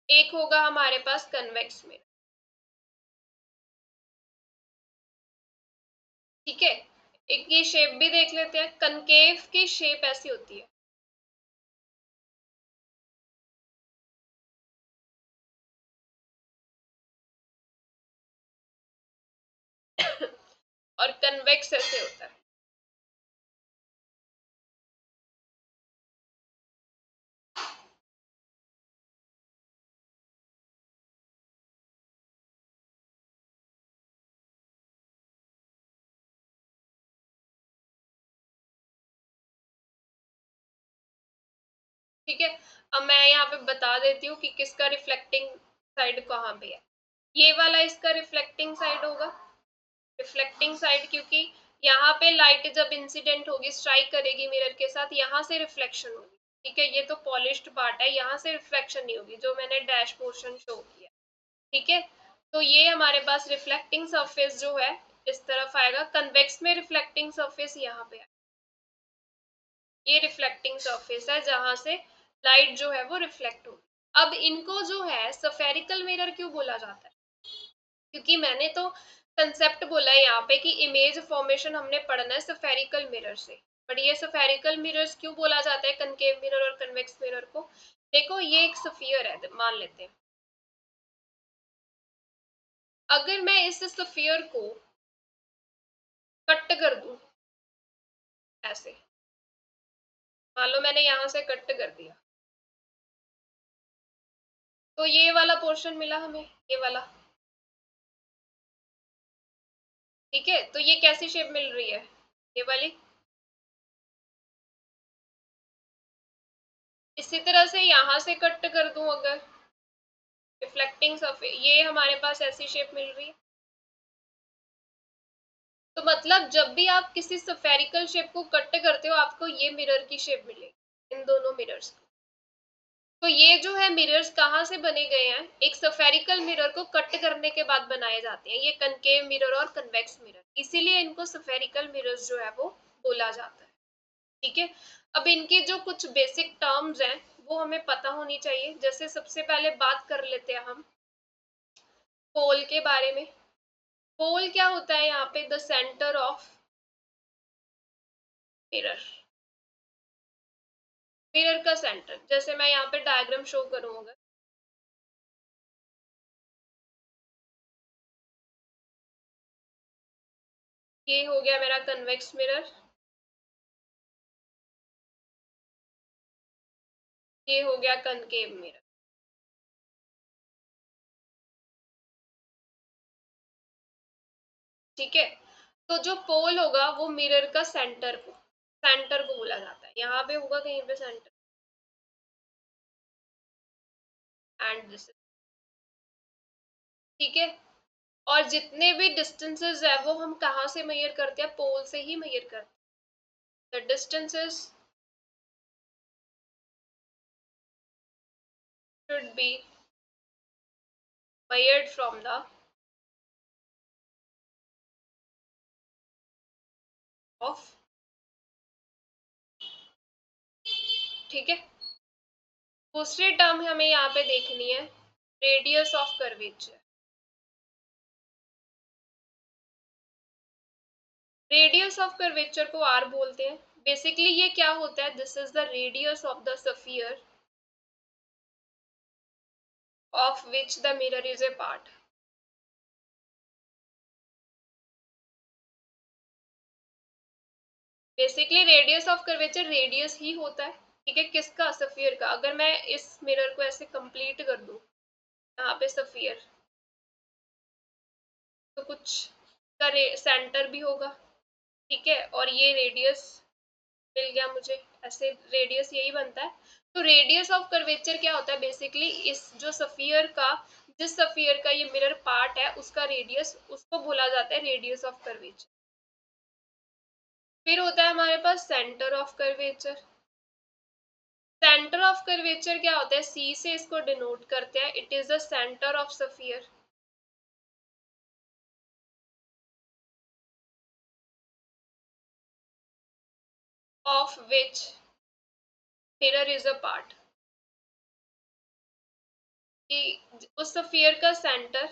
एक होगा हमारे पास कन्वेक्स मिरर, ठीक है। एक ये शेप भी देख लेते हैं, कनकेव की शेप ऐसी होती है, और कन्वेक्स ऐसे होता है। ठीक है, अब मैं यहाँ पे बता देती हूँ कि किसका रिफ्लेक्टिंग साइड कहाँ पे है। ये वाला इसका रिफ्लेक्टिंग साइड होगा, रिफ्लेक्टिंग साइड, क्योंकि यहाँ पे लाइट जब इंसिडेंट होगी, स्ट्राइक करेगी मिरर के साथ, यहाँ से रिफ्लेक्शन होगी, ठीक है। ये तो पॉलिश्ड पार्ट है, यहाँ से रिफ्लेक्शन नहीं होगी, जो मैंने डैश पोर्शन शो किया, ठीक है। तो ये हमारे पास रिफ्लेक्टिंग सरफेस जो है इस तरफ आएगा, कन्वेक्स में रिफ्लेक्टिंग सरफेस यहाँ पे है, ये रिफ्लेक्टिंग सरफेस है जहां से लाइट जो है वो रिफ्लेक्ट होगी। अब इनको जो है स्फेरिकल मिरर क्यों बोला जाता है, क्योंकि मैंने तो कंसेप्ट बोला है यहाँ पे कि इमेज फॉर्मेशन हमने पढ़ना है स्फेरिकल मिरर से, बट ये स्फेरिकल मिरर्स क्यों बोला जाता है कनकेव मिरर और कन्वेक्स मिरर को। देखो ये एक स्फीयर है, मान लेते हैं, अगर मैं इस स्फीयर को कट कर दूं ऐसे, मान लो मैंने यहां से कट कर दिया, तो ये वाला पोर्शन मिला हमें, ये वाला, ठीक है। तो ये कैसी शेप मिल रही है, ये वाली। इसी तरह से यहां से कट कर दूं अगर, रिफ्लेक्टिंग सरफेस, ये हमारे पास ऐसी शेप मिल रही है। तो मतलब जब भी आप किसी स्फेरिकल शेप को कट करते हो आपको ये मिरर की शेप मिलेगी, इन दोनों मिरर्स की। तो ये जो है मिरर्स कहाँ से बने गए हैं, एक स्फेरिकल मिरर को कट करने के बाद बनाए जाते हैं, ये कनकेव मिरर और कन्वेक्स मिरर, इसीलिए इनको स्फेरिकल मिरर्स जो है वो बोला जाता है, ठीक है। अब इनकी जो कुछ बेसिक टर्म्स हैं वो हमें पता होनी चाहिए। जैसे सबसे पहले बात कर लेते हैं हम पोल के बारे में। पोल क्या होता है यहाँ पे, the centre of mirror, mirror का सेंटर। जैसे मैं यहाँ पे डायग्राम शो करूंगा, ये हो गया मेरा कन्वेक्स मिरर, ये हो गया कनकेव मिरर, ठीक है। तो जो पोल होगा वो मिरर का सेंटर को बोला जाता है, यहाँ पे होगा कहीं पे सेंटर, एंड दिस, ठीक है। और जितने भी डिस्टेंसेस है वो हम कहाँ से मेजर करते हैं, पोल से ही मेजर करते हैं। The distances should be measured from the of, ठीक है। दूसरी टर्म हमें यहाँ पे देखनी है, radius of curvature. Radius of curvature को आर बोलते हैं। बेसिकली ये क्या होता है, this is the radius of the sphere of which the mirror is a part. Basically radius of curvature radius ही होता है, ठीक है, किसका, स्फीयर का। अगर मैं इस मिरर को ऐसे कंप्लीट कर दूं, यहाँ पे स्फीयर, तो कुछ का सेंटर भी होगा, ठीक है, और ये रेडियस मिल गया मुझे, ऐसे रेडियस यही बनता है। तो रेडियस ऑफ कर्वेचर क्या होता है, बेसिकली इस जो स्फीयर का, जिस स्फीयर का ये मिरर पार्ट है उसका रेडियस, उसको बोला जाता है रेडियस ऑफ कर्वेचर। फिर होता है हमारे पास centre of curvature. Centre of curvature क्या होता है, सी से इसको डिनोट करते हैं, it is the centre of sphere of which mirror is a part. कि उस स्फीयर का सेंटर,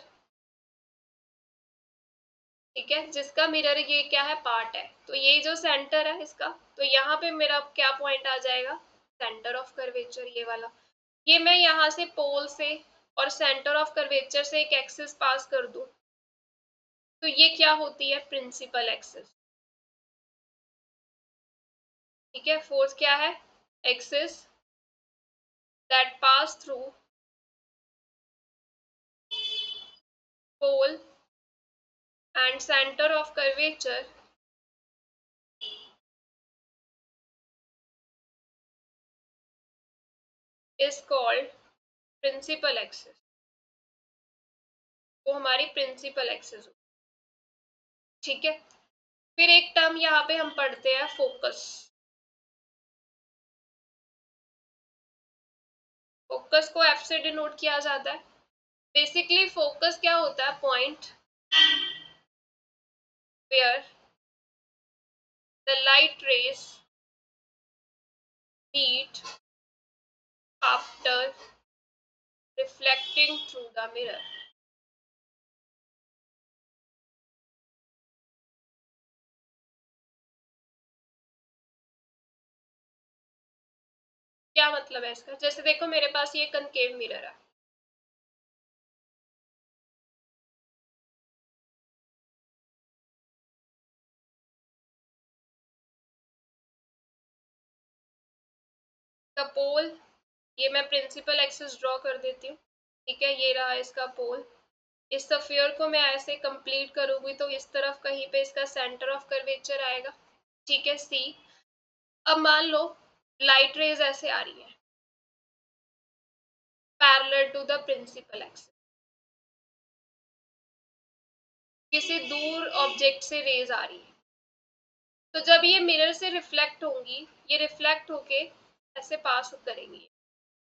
ठीक है, जिसका मिरर ये क्या है, पार्ट है, तो ये जो सेंटर है इसका, तो यहाँ पे मेरा क्या पॉइंट आ जाएगा, सेंटर ऑफ कर्वेचर, ये वाला। ये मैं यहाँ से पोल से और सेंटर ऑफ कर्वेचर से एक एक्सिस पास कर दूं, तो ये क्या होती है, प्रिंसिपल एक्सिस, ठीक है। फोर्स क्या है, axis that pass through pole and centre of curvature is called principal axis. वो हमारी प्रिंसिपल एक्सिस हो, ठीक है। फिर एक टर्म यहाँ पे हम पढ़ते हैं, फोकस। फोकस को एफ से डिनोट किया जाता है। बेसिकली फोकस क्या होता है, point where the light rays meet after reflecting through the mirror. क्या मतलब है इसका, जैसे देखो मेरे पास ये कनकेव मिरर है, का पोल, ये मैं प्रिंसिपल एक्सिस ड्रॉ कर देती हूँ, ठीक है, ये रहा इसका पोल। इस स्फीयर को मैं ऐसे कंप्लीट करूंगी तो इस तरफ कहीं पे इसका सेंटर ऑफ कर्वेचर आएगा, ठीक है, सी। अब मान लो लाइट रेज ऐसे आ रही है parallel to the principal axis, किसी दूर ऑब्जेक्ट से रेज आ रही है, तो जब ये मिरर से रिफ्लेक्ट होंगी, ये रिफ्लेक्ट होके ऐसे पास करेंगी,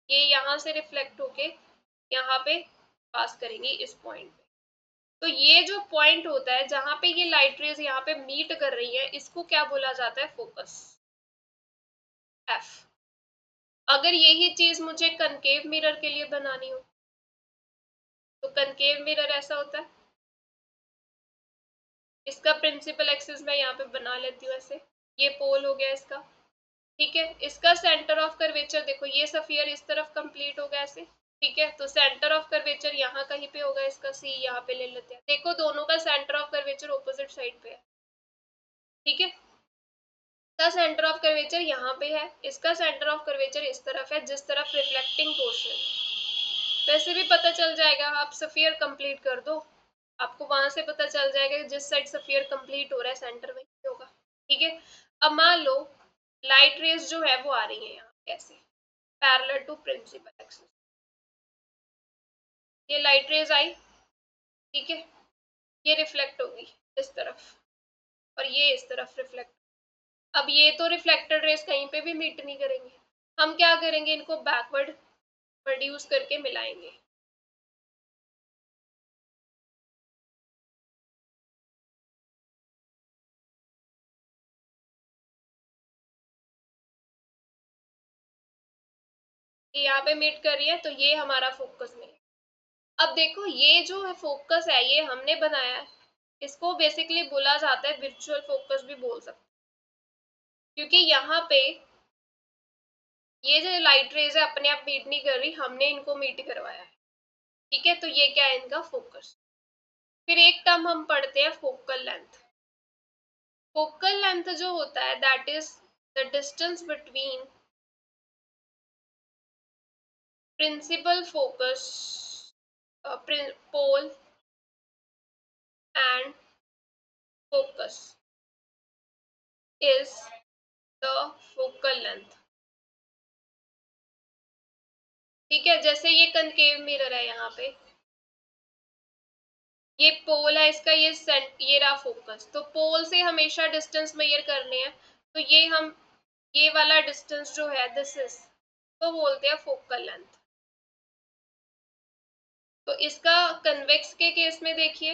ये यहाँ से रिफ्लेक्ट होके यहाँ पे पास करेंगी इस पॉइंट पे। तो ये जो पॉइंट होता है जहां पे ये लाइट रेज यहाँ पे मीट कर रही है, इसको क्या बोला जाता है, फोकस, एफ। अगर यही चीज मुझे कनकेव मिरर के लिए बनानी हो, तो कनकेव मिरर ऐसा होता है, इसका प्रिंसिपल एक्सिस मैं यहाँ पे बना लेती हूँ ऐसे, ये पोल हो गया इसका, ठीक है। इसका सेंटर ऑफ कर्वेचर देखो, ये स्फीयर इस तरफ कंप्लीट हो गया ऐसे, ठीक है, तो सेंटर ऑफ कर्वेचर यहाँ कहीं पे होगा, इसका सी यहाँ पे ले लेते हैं। देखो दोनों का centre of curvature opposite side पे है, ठीक है। इसका सेंटर ऑफ कर्वेचर यहाँ पे है, इसका सेंटर ऑफ कर्वेचर इस तरफ है, जिस तरफ रिफ्लेक्टिंग पोर्शन है। वैसे भी पता चल जाएगा, आप स्फीयर कंप्लीट कर दो, आपको वहां से पता चल जाएगा कि जिस साइड स्फीयर कंप्लीट हो रहा है सेंटर वही होगा, ठीक है। अब मान लो लाइट रेज जो है वो आ रही है यहाँ कैसे, पैरेलल टू प्रिंसिपल एक्सिस, ये लाइट रेज आई, ठीक है, ये रिफ्लेक्ट होगी इस तरफ और ये इस तरफ रिफ्लेक्ट। अब ये तो रिफ्लेक्टेड रेस कहीं पे भी मीट नहीं करेंगे, हम क्या करेंगे, इनको बैकवर्ड प्रोड्यूस करके मिलाएंगे। ये यहाँ पे मीट कर रही है तो ये हमारा फोकस में। अब देखो ये जो है फोकस है ये हमने बनाया है, इसको बेसिकली बोला जाता है वर्चुअल फोकस भी बोल सकते हैं, क्योंकि यहाँ पे ये जो लाइट रेज है अपने आप मीट नहीं कर रही, हमने इनको मीट करवाया है। ठीक है, तो ये क्या है इनका फोकस। फिर एक टर्म हम पढ़ते हैं फोकल लेंथ। फोकल लेंथ जो होता है that is the distance between principal focus pole and focus is the focal length. ठीक है, जैसे ये कनकेव मिरर है, यहाँ पे ये पोल है इसका, ये रहा फोकस, तो पोल से हमेशा डिस्टेंस मेजर करने हैं, तो ये वाला डिस्टेंस जो है दिस इज, तो बोलते हैं फोकल लेंथ। तो इसका कन्वेक्स के केस में देखिए,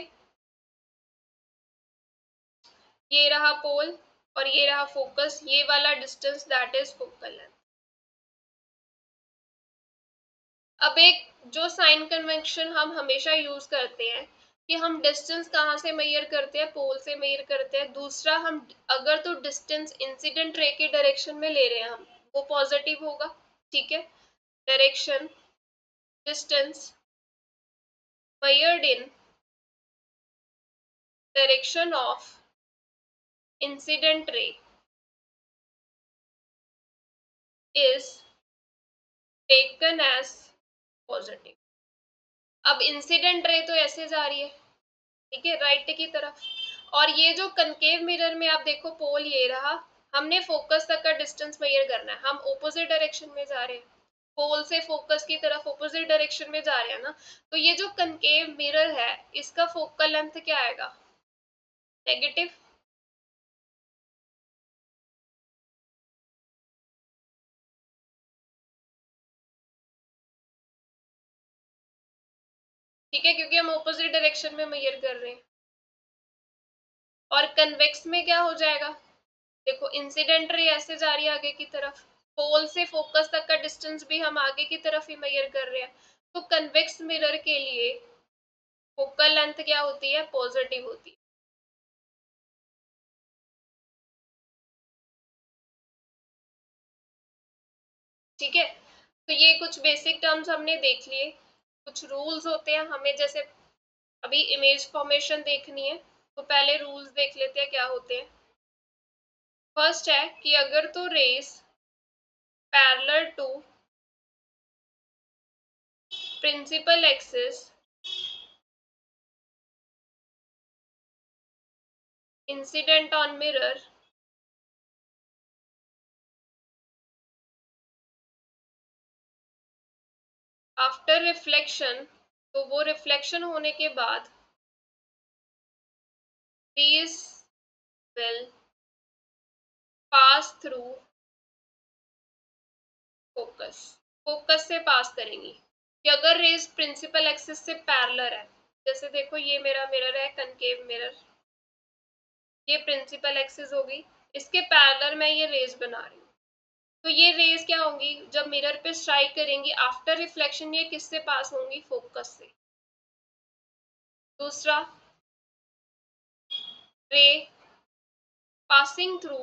ये रहा पोल और ये रहा फोकस, ये वाला distance that is focal length. अब एक जो साइन कन्वेंशन हम हमेशा यूज करते हैं कि हम डिस्टेंस कहाँ से मेजर करते हैं, पोल से मेजर करते हैं। दूसरा, हम अगर तो डिस्टेंस इंसिडेंट रे के डायरेक्शन में ले रहे हैं हम, वो पॉजिटिव होगा। ठीक है, direction distance measured in direction of incident ray is taken as positive। अब इंसिडेंट रे तो ऐसे जा रही है, ठीक है, राइट की तरफ, और ये जो कनकेव मिरर में आप देखो पोल ये रहा, हमने फोकस तक का डिस्टेंस मेजर करना है, हम ऑपोजिट डायरेक्शन में जा रहे हैं, पोल से फोकस की तरफ ऑपोजिट डायरेक्शन में जा रहे हैं ना, तो ये जो कनकेव मिरर है इसका फोकल लेंथ क्या आएगा, नेगेटिव। ठीक है, क्योंकि हम ऑपोजिट डायरेक्शन में मेजर कर रहे हैं। और कन्वेक्स में क्या हो जाएगा, देखो इंसिडेंट रे ऐसे जा रही है आगे की तरफ, पोल से फोकस तक का डिस्टेंस भी हम आगे की तरफ ही मेजर कर रहे हैं, तो कन्वेक्स मिरर के लिए फोकल लेंथ क्या होती है, पॉजिटिव होती है। ठीक है, तो ये कुछ बेसिक टर्म्स हमने देख लिए। कुछ रूल्स होते हैं हमें, जैसे अभी इमेज फॉर्मेशन देखनी है तो पहले रूल्स देख लेते हैं क्या होते हैं। फर्स्ट है कि अगर तो rays parallel to principal axis incident on mirror after reflection, तो वो रिफ्लेक्शन होने के बाद these will pass through focus, focus से पास करेंगी। कि अगर रेज प्रिंसिपल एक्सिस से पैरेलल है, जैसे देखो ये मेरा मिरर है कनकेव मिरर, ये प्रिंसिपल एक्सिस होगी, इसके पैरेलल मैं ये रेज बना रही हूँ, तो ये रेज क्या होंगी, जब मिरर पे स्ट्राइक करेंगी आफ्टर रिफ्लेक्शन ये किससे पास होंगी, फोकस से। दूसरा, रे passing through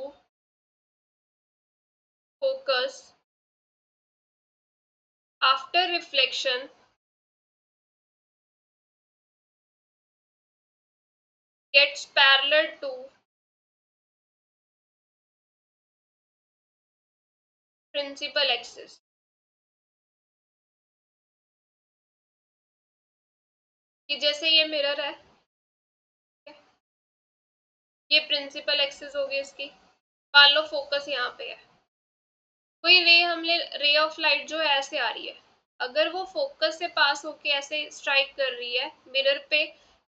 focus after reflection gets parallel to principal axis। कि जैसे ये मिरर है, ये प्रिंसिपल एक्सिस होगी इसकी, मान लो फोकस यहाँ पे है, कोई रे हमने रे ऑफ लाइट जो है ऐसे आ रही है, अगर वो फोकस से पास होके ऐसे स्ट्राइक कर रही है मिरर पे,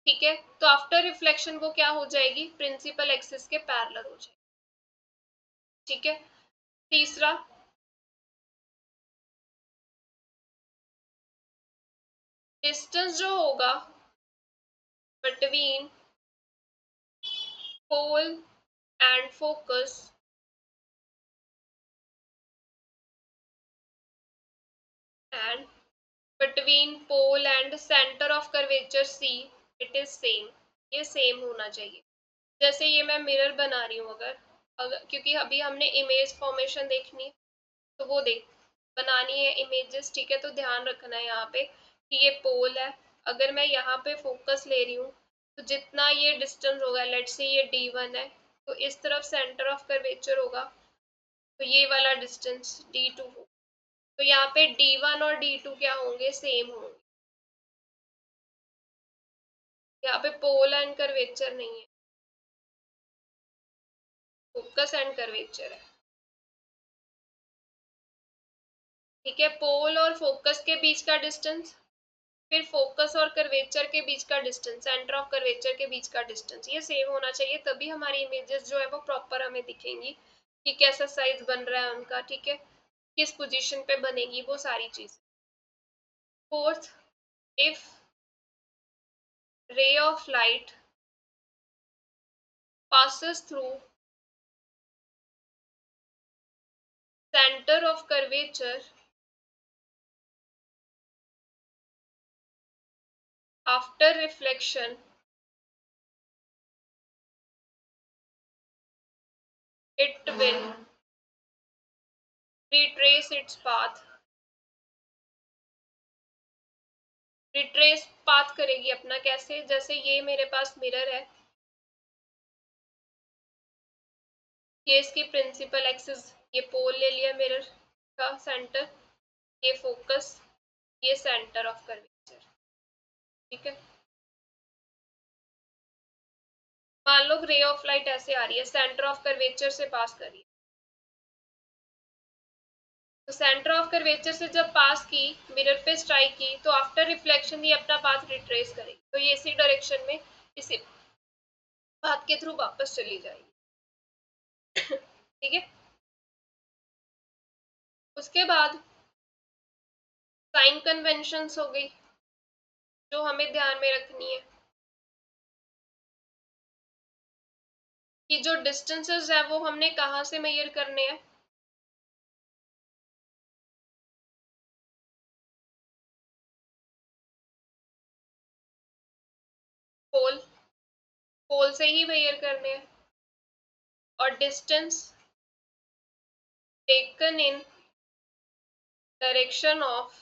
ठीक है, तो आफ्टर रिफ्लेक्शन वो क्या हो जाएगी, प्रिंसिपल एक्सिस के पैरेलल हो जाएगी। ठीक है, तीसरा डिस्टेंस जो होगा between pole and focus and between pole and centre of curvature C, it is same, ये सेम होना चाहिए। जैसे ये मैं मिरर बना रही हूँ, अगर क्योंकि अभी हमने इमेज फॉर्मेशन देखनी है, तो वो देख बनानी है इमेजेस। ठीक है, तो ध्यान रखना है यहाँ पे कि ये पोल है, अगर मैं यहाँ पे फोकस ले रही हूँ तो जितना ये डिस्टेंस होगा, लेट्स से ये D1 है, तो इस तरफ सेंटर ऑफ कर्वेचर होगा, तो ये वाला डिस्टेंस D2 हो, तो यहाँ पे D1 और D2 क्या होंगे, सेम होंगे। यहाँ पे पोल एंड कर्वेचर नहीं है, फोकस एंड कर्वेचर है। ठीक है, पोल और फोकस के बीच का डिस्टेंस, फिर फोकस और कर्वेचर के बीच का डिस्टेंस, सेंटर ऑफ कर्वेचर के बीच का डिस्टेंस, ये सेम होना चाहिए, तभी हमारी इमेजेस जो है वो प्रॉपर हमें दिखेंगी कि कैसा साइज बन रहा है उनका। ठीक है, किस पोजीशन पे बनेगी वो सारी चीज। Fourth, if ray of light passes through center of curvature after reflection, it will retrace its path, retrace path करेगी अपना, कैसे, जैसे ये मेरे पास मिरर है, ये इसकी प्रिंसिपल एक्सिस, ये पोल ले लिया मिरर का सेंटर, ये फोकस, ये सेंटर ऑफ कर्वेचर। ठीक है, मान लो रे ऑफ लाइट ऐसे आ रही है, सेंटर ऑफ कर्वेचर से पास कर रही है, तो सेंटर ऑफ कर्वेचर से जब पास की, मिरर पे स्ट्राइक की, तो आफ्टर रिफ्लेक्शन ये अपना पाथ रिट्रेस करेगी, तो ये इसी डायरेक्शन में, इसी पाथ के थ्रू वापस चली जाएगी। ठीक है, उसके बाद साइन कन्वेंशंस हो गई जो हमें ध्यान में रखनी है, कि जो डिस्टेंसेस है वो हमने कहाँ से मेजर करने हैं, पोल, पोल से ही मेजर करने हैं, और distance taken in direction of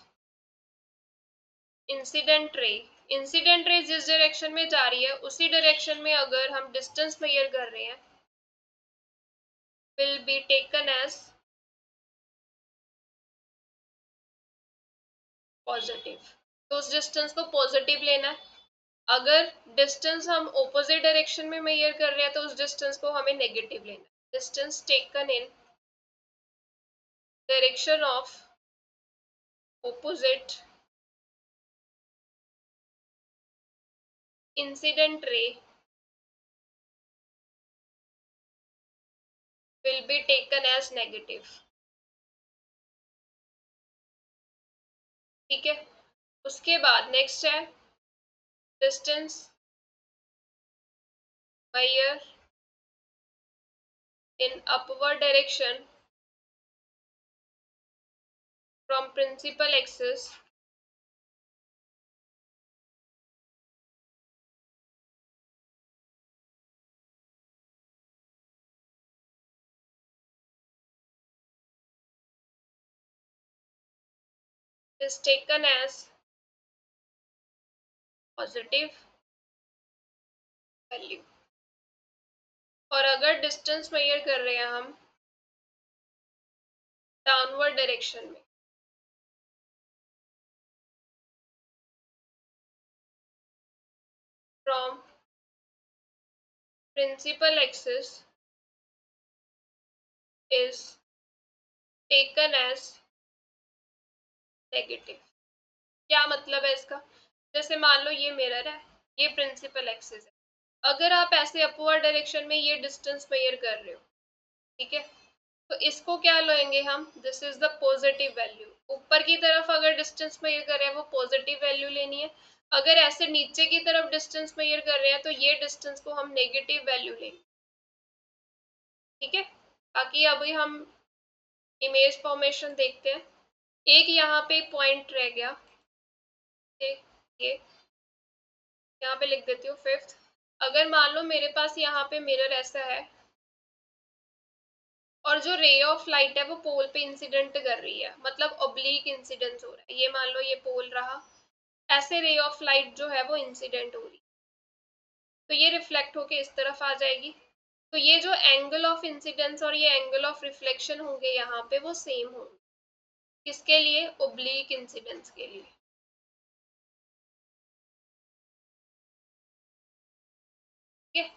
incident ray, incident ray जिस डायरेक्शन में जा रही है उसी डायरेक्शन में अगर हम डिस्टेंस मेजर कर रहे हैं, will be taken as positive, तो उस डिस्टेंस को पॉजिटिव लेना है। अगर डिस्टेंस हम ऑपोजिट डायरेक्शन में मेजर कर रहे हैं तो उस डिस्टेंस को हमें नेगेटिव लेना है। Distance taken in direction of opposite incident ray will be taken as negative। ठीक है, उसके बाद नेक्स्ट है distance measure in upward direction from principal axis is taken as positive value, और अगर डिस्टेंस मेजर कर रहे हैं हम डाउनवर्ड डायरेक्शन में, from principal axis is taken as negative. क्या मतलब है इसका, जैसे मान लो ये मिरर है, ये प्रिंसिपल एक्सिस है। अगर आप ऐसे अपवर्ड डायरेक्शन में ये डिस्टेंस मेजर कर रहे हो, ठीक है, तो इसको क्या लेंगे हम, this is the positive value. ऊपर की तरफ अगर डिस्टेंस मेजर कर रहे हैं वो पॉजिटिव वैल्यू लेनी है, अगर ऐसे नीचे की तरफ डिस्टेंस मेजर कर रहे हैं तो ये डिस्टेंस को हम नेगेटिव वैल्यू लेंगे, ठीक है। बाकी अभी हम इमेज फॉर्मेशन देखते हैं। एक यहाँ पे पॉइंट रह गया, एक ये यहाँ पे लिख देती हूँ फिफ्थ। अगर मान लो मेरे पास यहाँ पे मिरर ऐसा है और जो रे ऑफ लाइट है वो पोल पे इंसिडेंट कर रही है, मतलब ऑब्लिक इंसिडेंस हो रहा है, ये मान लो ये पोल रहा, ऐसे रे ऑफ लाइट जो है वो इंसिडेंट हो रही है, तो ये रिफ्लेक्ट होके इस तरफ आ जाएगी। तो ये जो एंगल ऑफ इंसिडेंस और ये एंगल ऑफ रिफ्लेक्शन होंगे यहाँ पे वो सेम होंगे, किसके लिए, ओब्लिक इंसिडेंस के लिए, ठीक है।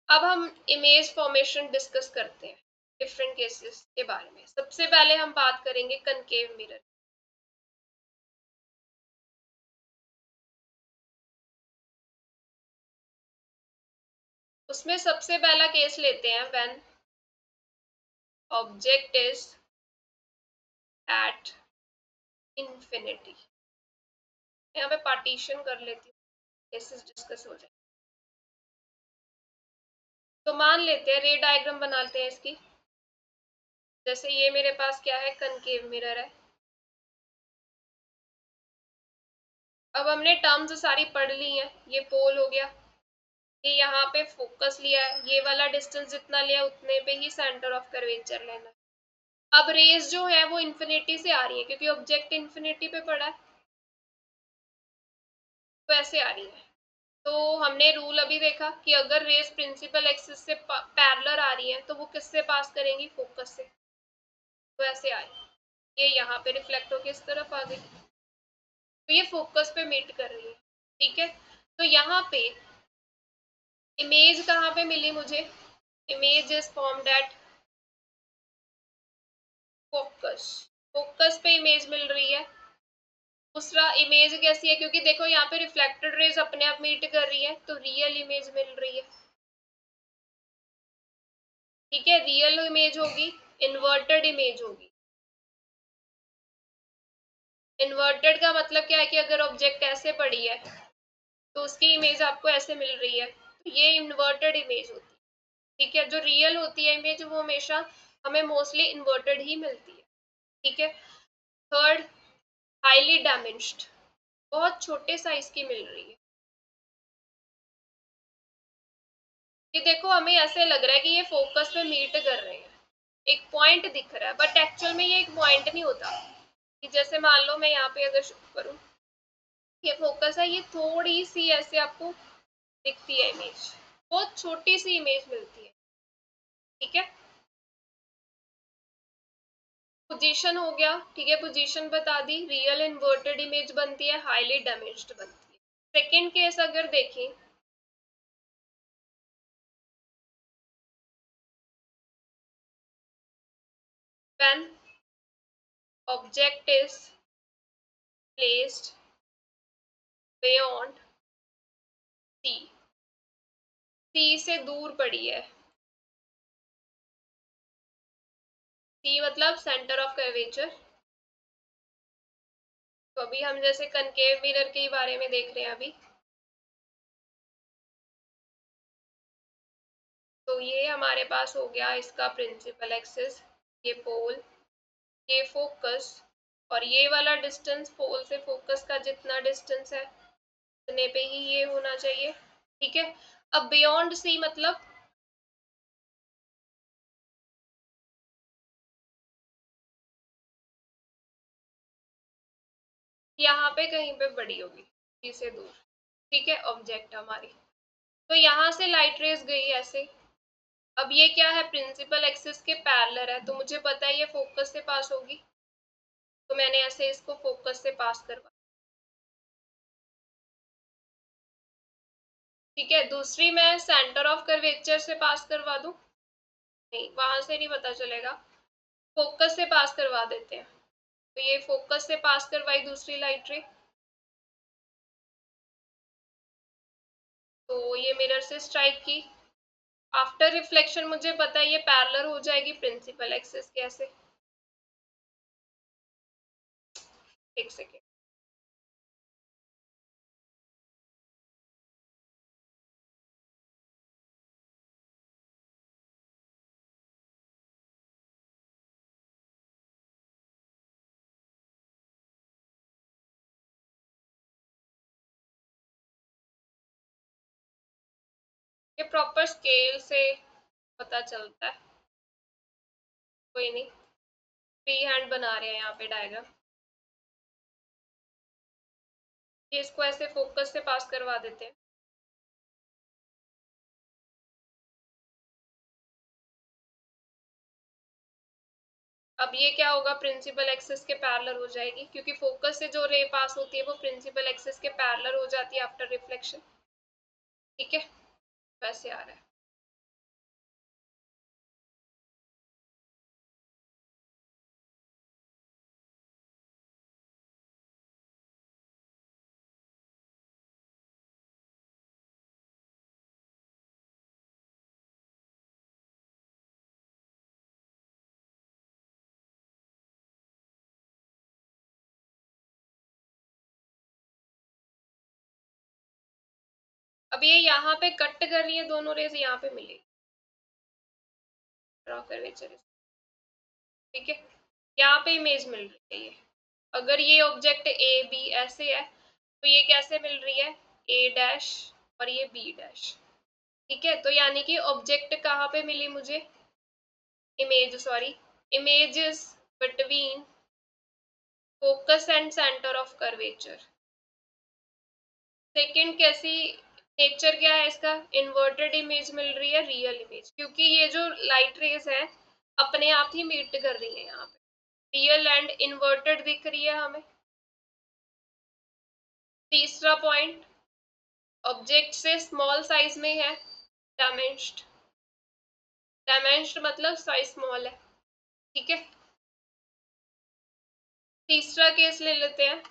अब हम इमेज फॉर्मेशन डिस्कस करते हैं डिफरेंट केसेस के बारे में। सबसे पहले हम बात करेंगे कनकेव मिरर। उसमें सबसे पहला केस लेते हैं when object is at infinity. यहाँ पे पार्टीशन कर लेती हूँ, केसेस डिस्कस हो जाए। तो मान लेते हैं, रे डायग्राम बनाते हैं इसकी। जैसे ये मेरे पास क्या है, कनकेव मिरर है। अब हमने टर्म्स सारी पढ़ ली हैं, ये पोल हो गया, ये यहाँ पे फोकस लिया है, ये वाला डिस्टेंस जितना लिया उतने पे ही सेंटर ऑफ कर्वेचर लेना है। अब रेज जो है वो इन्फिनिटी से आ रही है क्योंकि ऑब्जेक्ट इन्फिनिटी पे पड़ा है, तो ऐसे आ रही है। तो हमने रूल अभी देखा कि अगर रेज प्रिंसिपल एक्सिस से पैरेलल आ रही है तो वो किससे पास करेंगी, फोकस से, तो ऐसे आई, ये यहाँ पे रिफ्लेक्ट होकर इस तरफ आ गई, तो ये फोकस पे मीट कर रही है, ठीक है। तो यहाँ पे इमेज कहाँ पे मिली मुझे, image is formed at focus, focus पे इमेज मिल रही है। दूसरा, इमेज कैसी है, क्योंकि देखो यहाँ पे रिफ्लेक्टेड रेज अपने आप मीट कर रही है तो रियल इमेज मिल रही है, ठीक है। रियल इमेज होगी, इन्वर्टेड इमेज होगी। इन्वर्टेड का मतलब क्या है कि अगर ऑब्जेक्ट ऐसे पड़ी है तो उसकी इमेज आपको ऐसे मिल रही है, तो ये इन्वर्टेड इमेज होती है, ठीक है। जो रियल होती है इमेज वो हमेशा हमें मोस्टली इन्वर्टेड ही मिलती है, ठीक है। थर्ड, हाईली डैमेज्ड, बहुत छोटे साइज की मिल रही है। ये देखो हमें ऐसे लग रहा है कि ये फोकस पे मीट कर रहे हैं, एक पॉइंट दिख रहा है, बट एक्चुअल में ये एक पॉइंट नहीं होता। कि जैसे मान लो मैं यहाँ पे अगर शो करूँ, ये फोकस है, ये थोड़ी सी ऐसे आपको दिखती है इमेज, बहुत छोटी सी इमेज मिलती है, ठीक है। पोजीशन हो गया, ठीक है, पोजीशन बता दी, रियल इन्वर्टेड इमेज बनती है, हाईली डैमेज्ड बनती है। सेकेंड केस अगर देखें, when object is placed beyond C, C से दूर पड़ी है, सी मतलब सेंटर ऑफ कर्वेचर। तो अभी हम जैसे कनकेव मिरर के बारे में देख रहे हैं अभी, तो ये हमारे पास हो गया इसका प्रिंसिपल एक्सिस, ये पोल, ये फोकस, और ये वाला डिस्टेंस पोल से फोकस का जितना डिस्टेंस है उतने पे ही ये होना चाहिए, ठीक है। अब बियॉन्ड सी मतलब, यहाँ पे कहीं पे बड़ी होगी सी से दूर, ठीक है, ऑब्जेक्ट हमारी। तो यहाँ से लाइट रेज गई ऐसे, अब ये क्या है, प्रिंसिपल एक्सिस के पैरेलल है, तो मुझे पता है ये फोकस से पास होगी, तो मैंने ऐसे इसको फोकस से पास करवा, ठीक है। दूसरी मैं सेंटर ऑफ कर्वेचर से पास करवा दूं, नहीं वहां से नहीं पता चलेगा, फोकस से पास करवा देते हैं। तो ये फोकस से पास करवाई दूसरी लाइट रे, तो ये मिरर से स्ट्राइक की, आफ्टर रिफ्लेक्शन मुझे पता है ये पैरेलल हो जाएगी प्रिंसिपल एक्सिस के ऐसे। एक सेकेंड, ये प्रॉपर स्केल से पता चलता है, कोई नहीं, फ्री हैंड बना रहे हैं यहाँ पे डायग्राम। ये इसको ऐसे फोकस से पास करवा देते हैं। अब ये क्या होगा, प्रिंसिपल एक्सिस के पैरेलल हो जाएगी, क्योंकि फोकस से जो रे पास होती है वो प्रिंसिपल एक्सिस के पैरेलल हो जाती है आफ्टर रिफ्लेक्शन। ठीक है, वैसे आ रहा है। अब ये यहाँ पे कट कर रही है, दोनों रेज यहाँ पे मिलेगी, ड्रॉ कर्वेचर। ठीक है, यहाँ पे इमेज मिल रही है ये। अगर ये ऑब्जेक्ट ए बी ऐसे है तो ये कैसे मिल रही है, ए डैश और ये बी डैश। ठीक है, तो यानी कि ऑब्जेक्ट कहाँ पे मिली मुझे, image, sorry, images between focus and centre of curvature. Second कैसी, नेचर क्या है इसका, इन्वर्टेड इमेज मिल रही है, रियल इमेज, क्योंकि ये जो लाइट रेज है अपने आप ही मीट कर रही है यहाँ पे, रियल एंड इन्वर्टेड दिख रही है हमें। तीसरा पॉइंट, ऑब्जेक्ट से स्मॉल साइज में है, डायमेंस्ड, डायमेंस्ड मतलब साइज स्मॉल है। ठीक है, तीसरा केस ले लेते हैं,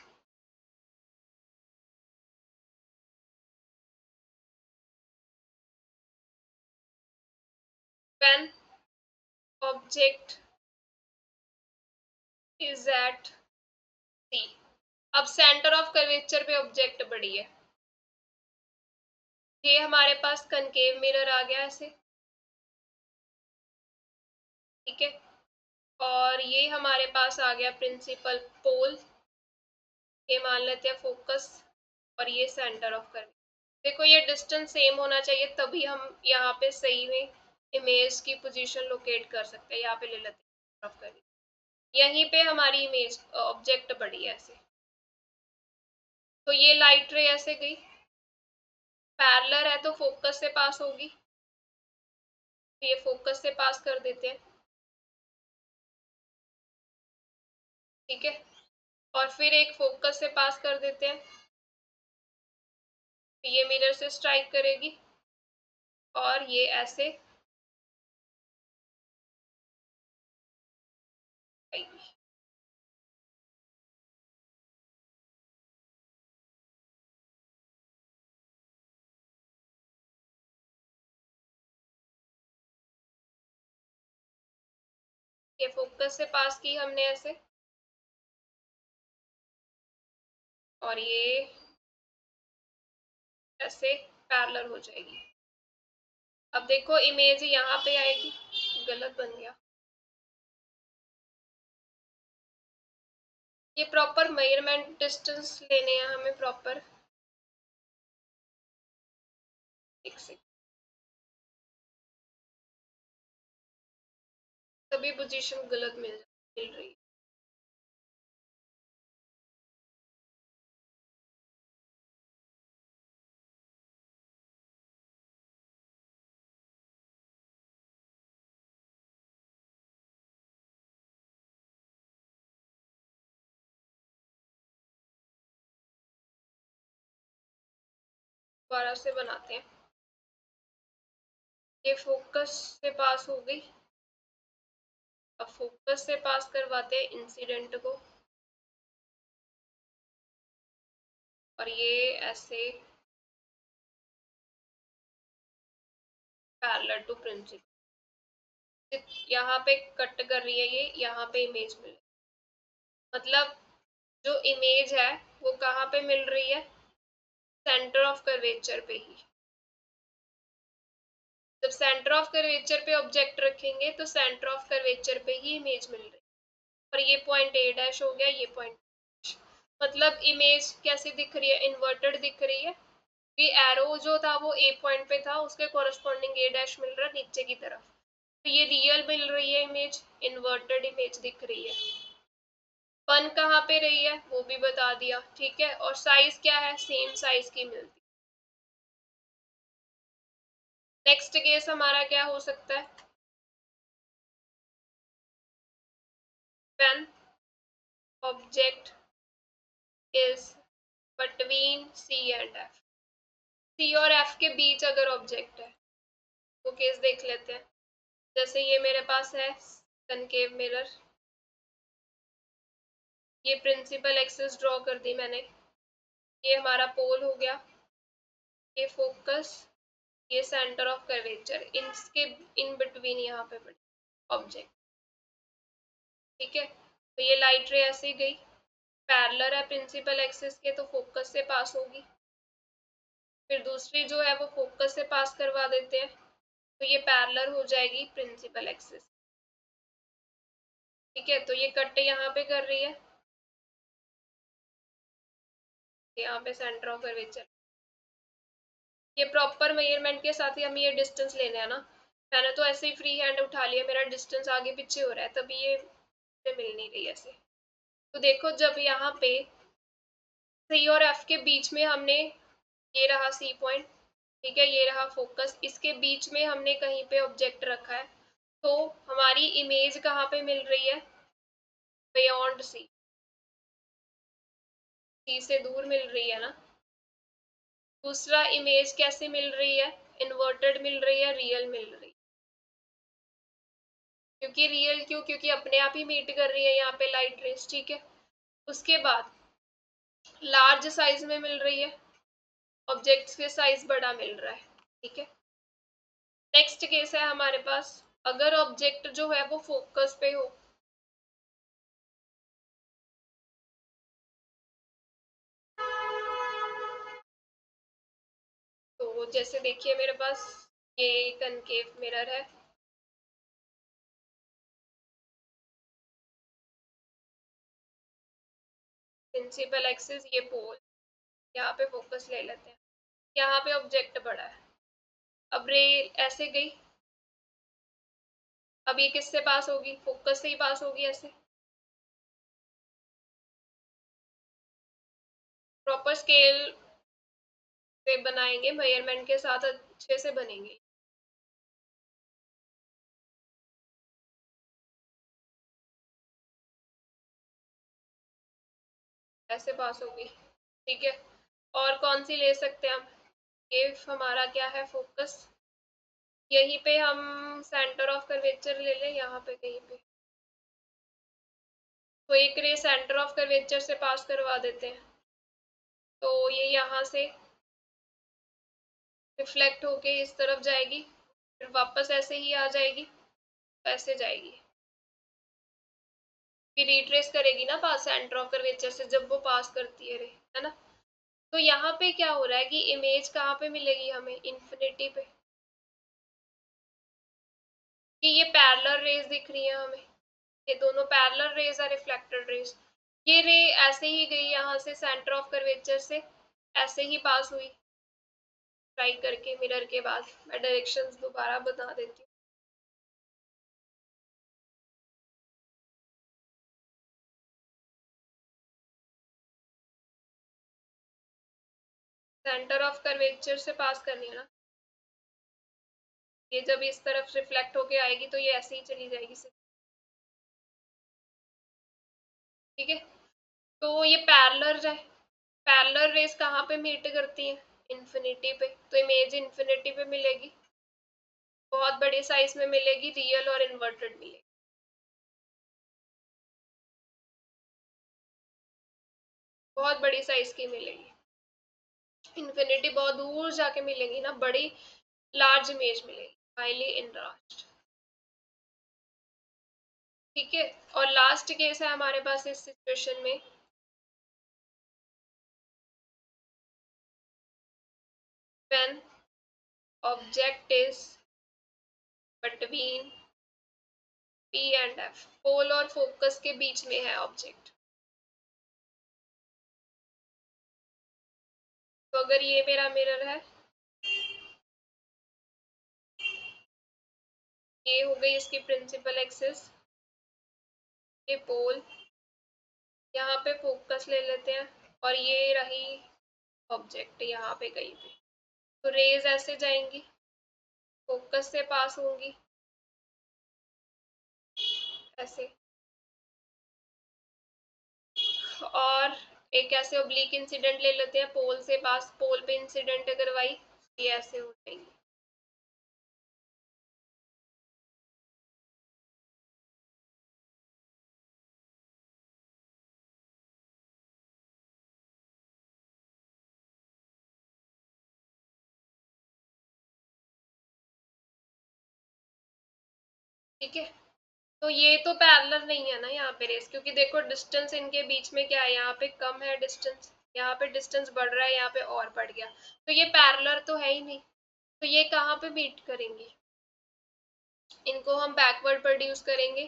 व्हेन ऑब्जेक्ट इज एट सी। अब सेंटर ऑफ कर्वेचर पे ऑब्जेक्ट बड़ी है, ये हमारे पास कनकेव मिरर आ गया ऐसे। ठीक है, और ये हमारे पास आ गया प्रिंसिपल पोल, ये मान लेते हैं फोकस, और ये सेंटर ऑफ कर्वेचर। देखो ये डिस्टेंस सेम होना चाहिए तभी हम यहाँ पे सही में इमेज की पोजीशन लोकेट कर सकते हैं। यहाँ पे ले लेते हैं ऑफ कर्वेचर, यहीं पे हमारी इमेज ऑब्जेक्ट बड़ी है ऐसे। तो ये लाइट रे ऐसे गई, पैरेलल है तो फोकस से पास होगी, तो ये फोकस से पास कर देते हैं। ठीक है, और फिर एक फोकस से पास कर देते हैं, तो ये मिरर से स्ट्राइक करेगी और ये ऐसे आएगी। ये फोकस से पास की हमने ऐसे, और ये ऐसे पैरेलल हो जाएगी। अब देखो इमेज यहाँ पे आएगी, गलत बन गया, ये प्रॉपर मेजरमेंट डिस्टेंस लेने हैं हमें प्रॉपर। एक सेकंड, तभी पोजीशन गलत मिल रही है। दोबारा से बनाते हैं, ये फोकस से पास हो गई, अब फोकस से पास करवाते हैं इंसिडेंट को, और ये ऐसे पैरेलल टू प्रिंसिपल। यहाँ पे कट कर रही है ये, यहाँ पे इमेज मिल, मतलब जो इमेज है वो कहाँ पे मिल रही है, सेंटर ऑफ कर्वेचर पे ही। जब सेंटर ऑफ कर्वेचर पे ऑब्जेक्ट रखेंगे तो सेंटर ऑफ कर्वेचर पे ही इमेज मिल रही है। और ये पॉइंट ए डैश हो गया, ये पॉइंट, मतलब इमेज कैसी दिख रही है, इन्वर्टेड दिख रही है। कि एरो जो था वो ए पॉइंट पे था, उसके कोरस्पॉन्डिंग ए डैश मिल रहा है नीचे की तरफ। तो ये रियल मिल रही है इमेज, इन्वर्टेड इमेज दिख रही है। फन कहाँ पे रही है वो भी बता दिया, ठीक है। और साइज क्या है, सेम साइज की मिलती। नेक्स्ट केस हमारा क्या हो सकता है, when object is between C and F. C और एफ के बीच अगर ऑब्जेक्ट है, वो केस देख लेते हैं। जैसे ये मेरे पास है कनकेव मिरर, ये प्रिंसिपल एक्सिस ड्रॉ कर दी मैंने, ये हमारा पोल हो गया, ये फोकस, ये सेंटर ऑफ कर्वेचर, इनके इन बिटवीन यहाँ पे ऑब्जेक्ट, ठीक है। तो ये लाइट रे ऐसे गई, पैरेलल है प्रिंसिपल एक्सिस के, तो फोकस से पास होगी। फिर दूसरी जो है वो फोकस से पास करवा देते हैं, तो ये पैरेलल हो जाएगी प्रिंसिपल एक्सिस, ठीक है। तो ये कट यहाँ पे कर रही है, यहाँ पे सेंटर ऑफ कर्वेचर। ये प्रॉपर मेजरमेंट के साथ ही हमें ये डिस्टेंस लेना है ना। मैंने तो ऐसे ही फ्री हैंड उठा लिया, मेरा डिस्टेंस आगे पीछे हो रहा है, तभी ये मिल नहीं रही ऐसे। तो देखो जब यहाँ पे सी और एफ के बीच में हमने, ये रहा सी पॉइंट, ठीक है, ये रहा फोकस, इसके बीच में हमने कहीं पे ऑब्जेक्ट रखा है, तो हमारी इमेज कहाँ पे मिल रही है, बियॉन्ड सी, सी से दूर मिल रही है ना। दूसरा इमेज कैसे मिल रही है, इन्वर्टेड मिल रही है, रियल मिल रही है। क्योंकि रियल क्यों, क्योंकि अपने आप ही मीट कर रही है यहाँ पे लाइट रेस, ठीक है। उसके बाद लार्ज साइज में मिल रही है, ऑब्जेक्ट्स के साइज बड़ा मिल रहा है, ठीक है। नेक्स्ट केस है हमारे पास, अगर ऑब्जेक्ट जो है वो फोकस पे हो, तो जैसे देखिए मेरे पास ये कनकेव मिरर है, प्रिंसिपल एक्सिस, ये पोल, यहाँ पे फोकस ले लेते हैं, यहाँ पे ऑब्जेक्ट बड़ा है। अब रे ऐसे गई, अब ये किससे पास होगी, फोकस से ही पास होगी ऐसे। प्रॉपर स्केल पे बनाएंगे, मेजरमेंट के साथ अच्छे से बनेंगे। ऐसे पास होगी, ठीक है। और कौन सी ले सकते हैं हम, ये हमारा क्या है, फोकस, यहीं पे हम सेंटर ऑफ कर्वेचर ले लें, यहाँ पे कहीं पे, तो एक रे सेंटर ऑफ कर्वेचर से पास करवा देते हैं, तो ये यहाँ से रिफ्लेक्ट होके इस तरफ जाएगी, फिर वापस ऐसे ही आ जाएगी, ऐसे जाएगी, फिर रिट्रेस करेगी ना पास सेंटर ऑफ कर्वेचर से, जब वो पास करती है ना। तो यहाँ पे क्या हो रहा है कि इमेज कहाँ पे मिलेगी हमें, इन्फिनिटी पे, कि ये पैरेलल रेज दिख रही है हमें, ये दोनों पैरेलल रेज है, रिफ्लेक्टेड रेज। ये रे ऐसे ही गई यहाँ से सेंटर ऑफ कर्वेचर से, ऐसे ही पास हुई, ट्राई करके मिरर के बाद मैं डायरेक्शंस दोबारा बता देती हूँ। सेंटर ऑफ कर्वेचर से पास करनी है ना, ये जब इस तरफ रिफ्लेक्ट होके आएगी तो ये ऐसे ही चली जाएगी, ठीक है। तो ये पैरेलल है, पैरेलल रेस कहाँ पे मीट करती हैं, इन्फिनिटी पे, तो इमेज इन्फिनिटी पे मिलेगी, बहुत बड़ी साइज में मिलेगी, रियल और इन्वर्टेड मिलेगी। बहुत बड़ी साइज की मिलेगी, इन्फिनिटी बहुत दूर जाके मिलेगी ना, बड़ी लार्ज इमेज मिलेगी। हाईली इनरास्ट। ठीक है, और लास्ट केस है हमारे पास इस सिचुएशन में, when object is between P and F, pole और फोकस के बीच में है ऑब्जेक्ट। तो अगर ये मेरा मिरर है, ये हो गई इसकी प्रिंसिपल एक्सिस, ये पोल, यहाँ पे फोकस ले लेते हैं, और ये रही ऑब्जेक्ट यहाँ पे कहीं पे। तो रेज ऐसे जाएंगी, फोकस से पास होंगी ऐसे, और एक ऐसे ओब्लिक इंसिडेंट ले लेते हैं पोल से पास, पोल पे इंसिडेंट करवाई, ये ऐसे हो जाएंगी। ठीक है, तो ये तो पैरेलल नहीं है ना यहाँ पे रेस, क्योंकि देखो डिस्टेंस इनके बीच में क्या है, यहाँ पे कम है डिस्टेंस, यहाँ पे डिस्टेंस बढ़ रहा है, यहाँ पे और बढ़ गया, तो ये पैरेलल तो है ही नहीं। तो ये कहाँ पे मीट करेंगे, इनको हम बैकवर्ड प्रोड्यूस करेंगे।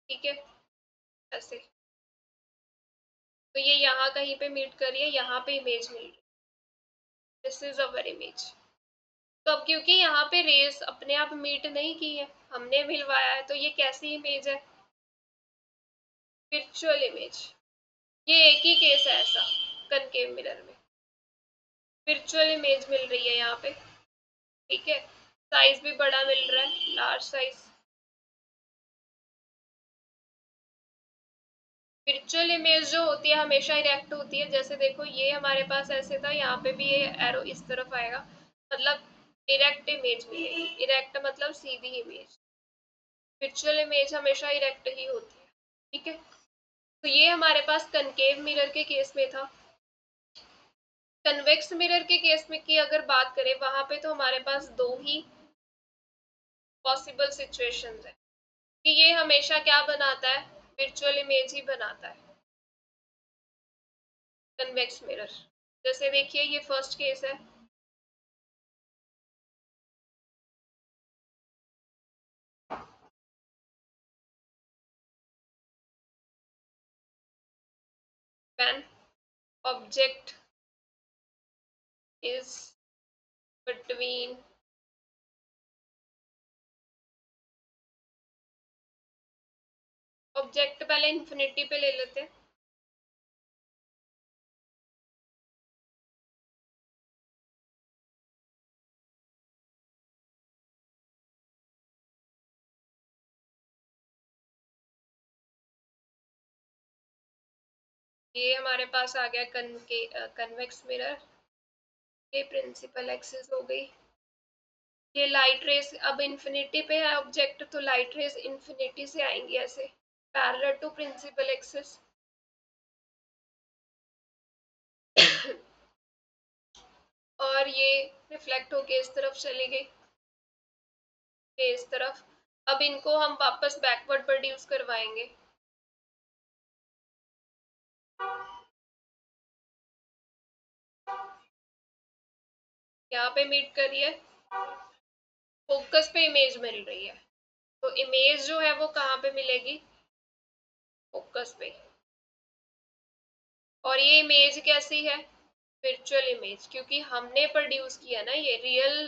ठीक है, ऐसे, तो ये यहाँ कहीं पे मीट कर रही है, यहाँ पे इमेज मिल रही है, दिस इज अवर इमेज। तो अब क्योंकि यहाँ पे रेस अपने आप मीट नहीं की है, हमने मिलवाया है, तो ये कैसी इमेज है, वर्चुअल इमेज। ये एक ही केस है ऐसा कनकेव मिरर में, वर्चुअल इमेज मिल रही है यहाँ पे। ठीक है, साइज भी बड़ा मिल रहा है, लार्ज साइज। वर्चुअल इमेज जो होती है हमेशा इरेक्ट होती है, जैसे देखो ये हमारे पास ऐसे था, यहाँ पे भी ये एरो इस तरफ आएगा, मतलब इरेक्ट इमेज मिलेगी, इरेक्ट मतलब सीधी इमेज। वर्चुअल इमेज हमेशा इरेक्ट ही होती है। ठीक है, तो ये हमारे पास कनकेव मिरर के केस में था। कन्वेक्स मिरर के केस में की अगर बात करें, वहां पे तो हमारे पास दो ही पॉसिबल सिचुएशंस है कि ये हमेशा क्या बनाता है, वर्चुअल इमेज ही बनाता है कन्वेक्स मिरर। जैसे देखिए ये फर्स्ट केस है, when object is between object, पहले इंफिनिटी पे ले लेते हैं, ये हमारे पास आ गया कन्वेक्स मिरर, ये प्रिंसिपल एक्सिस हो गई। ये लाइट रेस अब इंफिनिटी पे है ऑब्जेक्ट, तो लाइट रेस इंफिनिटी से आएंगी ऐसे पैरेलल टू प्रिंसिपल एक्सिस। और ये रिफ्लेक्ट होके इस तरफ चली गई, ये इस तरफ। अब इनको हम वापस बैकवर्ड प्रोड्यूस करवाएंगे, यहाँ पे मीट करिए, फोकस पे इमेज मिल रही है, तो इमेज जो है वो कहाँ पे मिलेगी, फोकस पे। और ये इमेज कैसी है, वर्चुअल इमेज, क्योंकि हमने प्रोड्यूस किया ना, ये रियल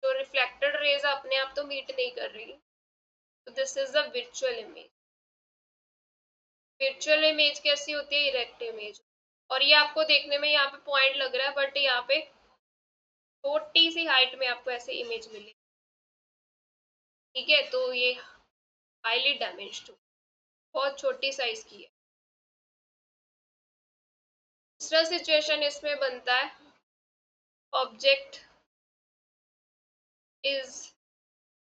जो रिफ्लेक्टेड रेज अपने आप तो मीट नहीं कर रही, तो this is the virtual image. Virtual image कैसी होती है, इरेक्ट इमेज। और ये आपको देखने में यहाँ पे पॉइंट लग रहा है, बट यहाँ पे छोटी सी हाइट में आपको ऐसे इमेज मिले। ठीक है, तो ये हाईली डैमेज्ड, बहुत छोटी साइज की है। दूसरा सिचुएशन इसमें बनता है, object is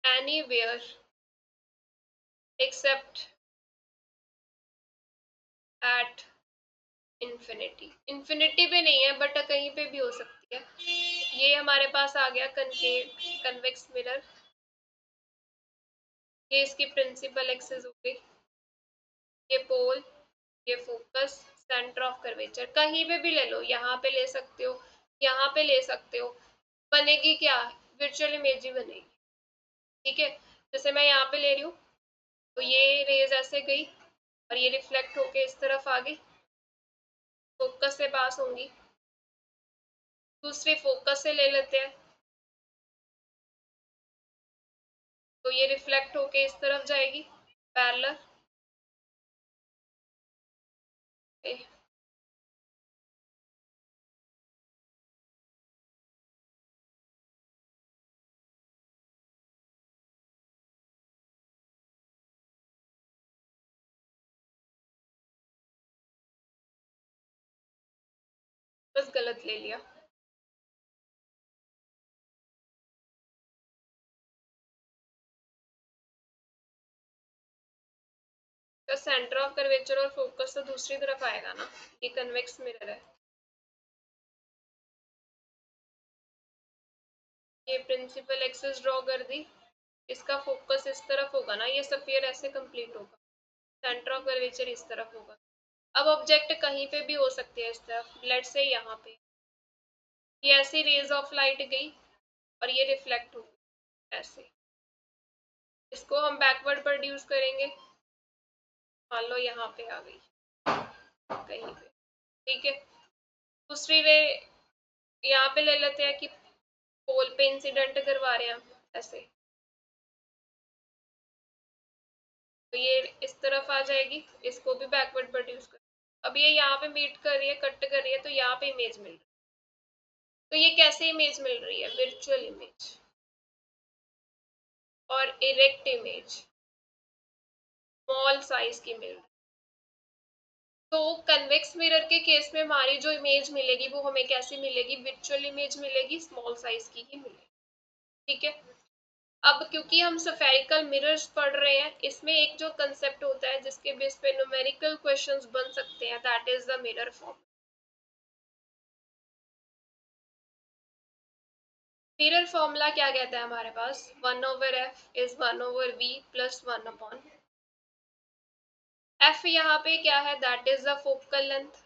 anywhere accept at infinity. Infinity पे नहीं है, बट कहीं पे भी हो सकती है। ये हमारे पास आ गया कनकेव कन्वेक्स मिरर, ये इसकी प्रिंसिपल एक्सिस हो गई, ये पोल, ये फोकस, सेंटर ऑफ कर्वेचर। कहीं पे भी ले लो, यहाँ पे ले सकते हो, यहाँ पे ले सकते हो, बनेगी क्या, वर्चुअल इमेज ही बनेगी। ठीक है, जैसे मैं यहाँ पे ले रही हूँ तो ये रेज ऐसे गई और ये रिफ्लेक्ट होके इस तरफ आ गई, फोकस से पास होंगी। दूसरी फोकस से ले लेते हैं तो ये रिफ्लेक्ट होके इस तरफ जाएगी पैरेलल। बस गलत ले लिया। तो सेंटर ऑफ कर्वेचर और फोकस तो दूसरी तरफ आएगा ना, ये कन्वेक्स मिरर है। ये प्रिंसिपल एक्सिस ड्रॉ कर दी, इसका फोकस इस तरफ होगा ना, ये स्फीयर ऐसे कंप्लीट होगा, सेंटर ऑफ कर्वेचर इस तरफ होगा। अब ऑब्जेक्ट कहीं पे भी हो सकती है इस तरफ, लेट्स से यहाँ पे ये ऐसी रेज ऑफ लाइट गई और ये रिफ्लेक्ट होगी ऐसे, इसको हम बैकवर्ड प्रोड्यूस करेंगे, मान लो यहाँ पे आ गई कहीं पे। ठीक है, दूसरी रे यहाँ पे ले लेते हैं कि पोल पे इंसिडेंट करवा रहे हैं हम ऐसे, तो ये इस तरफ आ जाएगी, इसको भी बैकवर्ड प्रोड्यूस कर। अब ये यहाँ पे मीट कर रही है, कट कर रही है, तो यहाँ पे इमेज मिल रही है। तो ये कैसे इमेज मिल रही है, वर्चुअल इमेज और इरेक्ट इमेज, स्मॉल साइज की मिल रही है। तो कन्वेक्स मिरर के केस में हमारी जो इमेज मिलेगी वो हमें कैसी मिलेगी, वर्चुअल इमेज मिलेगी, स्मॉल साइज की ही मिलेगी। ठीक है, अब क्योंकि हम स्फेरिकल मिरर्स पढ़ रहे हैं, इसमें एक जो कंसेप्ट होता है जिसके बेस पे न्यूमेरिकल क्वेश्चंस बन सकते हैं, that is the mirror form. Mirror formula क्या कहता है हमारे पास, 1/f is 1/v plus 1/, f यहाँ पे क्या है, that is the focal length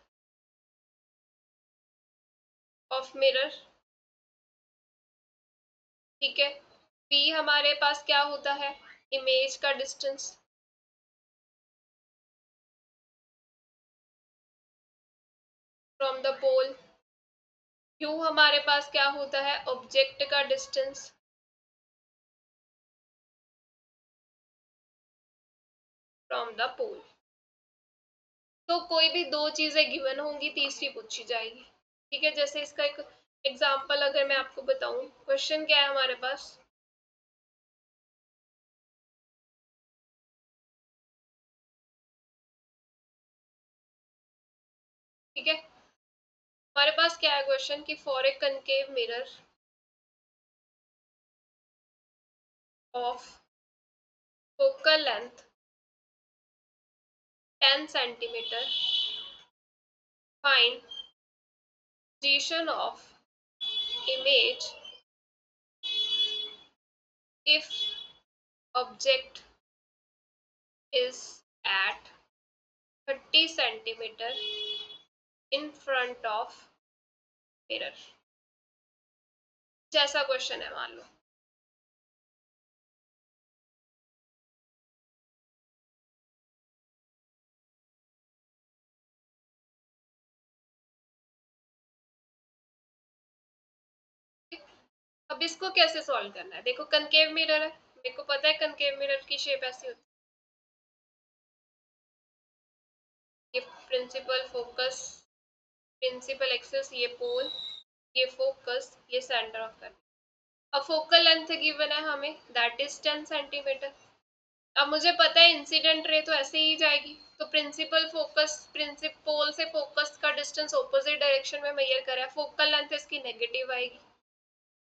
of mirror. ठीक है, v हमारे पास क्या होता है, इमेज का distance from the pole. q हमारे पास क्या होता है, ऑब्जेक्ट का डिस्टेंस फ्रॉम द पोल। तो कोई भी दो चीजें गिवन होंगी, तीसरी पूछी जाएगी। ठीक है, जैसे इसका एक एग्जांपल अगर मैं आपको बताऊं, क्वेश्चन क्या है हमारे पास, ठीक है, हमारे पास क्या है क्वेश्चन कि for a concave mirror of focal length 10 centimetre, find position of image if object is at 30 centimeter in front of mirror। जैसा क्वेश्चन है मान लो, अब इसको कैसे सॉल्व करना है, देखो कनकेव मिरर है, मेरे को पता है कनकेव मिरर की शेप ऐसी होती है, ये प्रिंसिपल फोकस, प्रिंसिपल एक्सिस, ये पोल, ये फोकस, ये सेंटर ऑफ कर्व। अब फोकल लेंथ गिवन है हमें, दैट इज 10 सेंटीमीटर। अब मुझे पता है इंसिडेंट रे तो ऐसे ही जाएगी, तो प्रिंसिपल फोकस, प्रिंसिपल पोल से फोकस का डिस्टेंस ऑपोजिट डायरेक्शन में मेजर करा है, फोकल लेंथ इसकी नेगेटिव आएगी।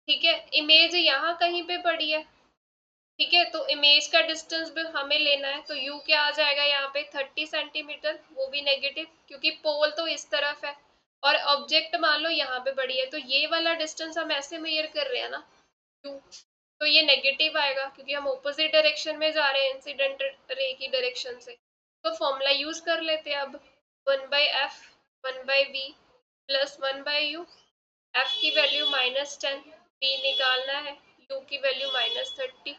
ठीक है, इमेज यहाँ कहीं पे पड़ी है। ठीक है, तो इमेज का डिस्टेंस भी हमें लेना है, तो u क्या आ जाएगा यहाँ पे 30 सेंटीमीटर, वो भी नेगेटिव क्योंकि पोल तो इस तरफ है और ऑब्जेक्ट मान लो यहाँ पे पड़ी है, तो ये वाला डिस्टेंस हम ऐसे मेजर कर रहे हैं ना u, तो ये नेगेटिव आएगा क्योंकि हम ऑपोजिट डायरेक्शन में जा रहे हैं इंसिडेंट रे की डायरेक्शन से। तो फॉर्मूला यूज कर लेते हैं अब, 1/f 1/v plus 1/u। f की वैल्यू -10, v निकालना है, u की वैल्यू -30।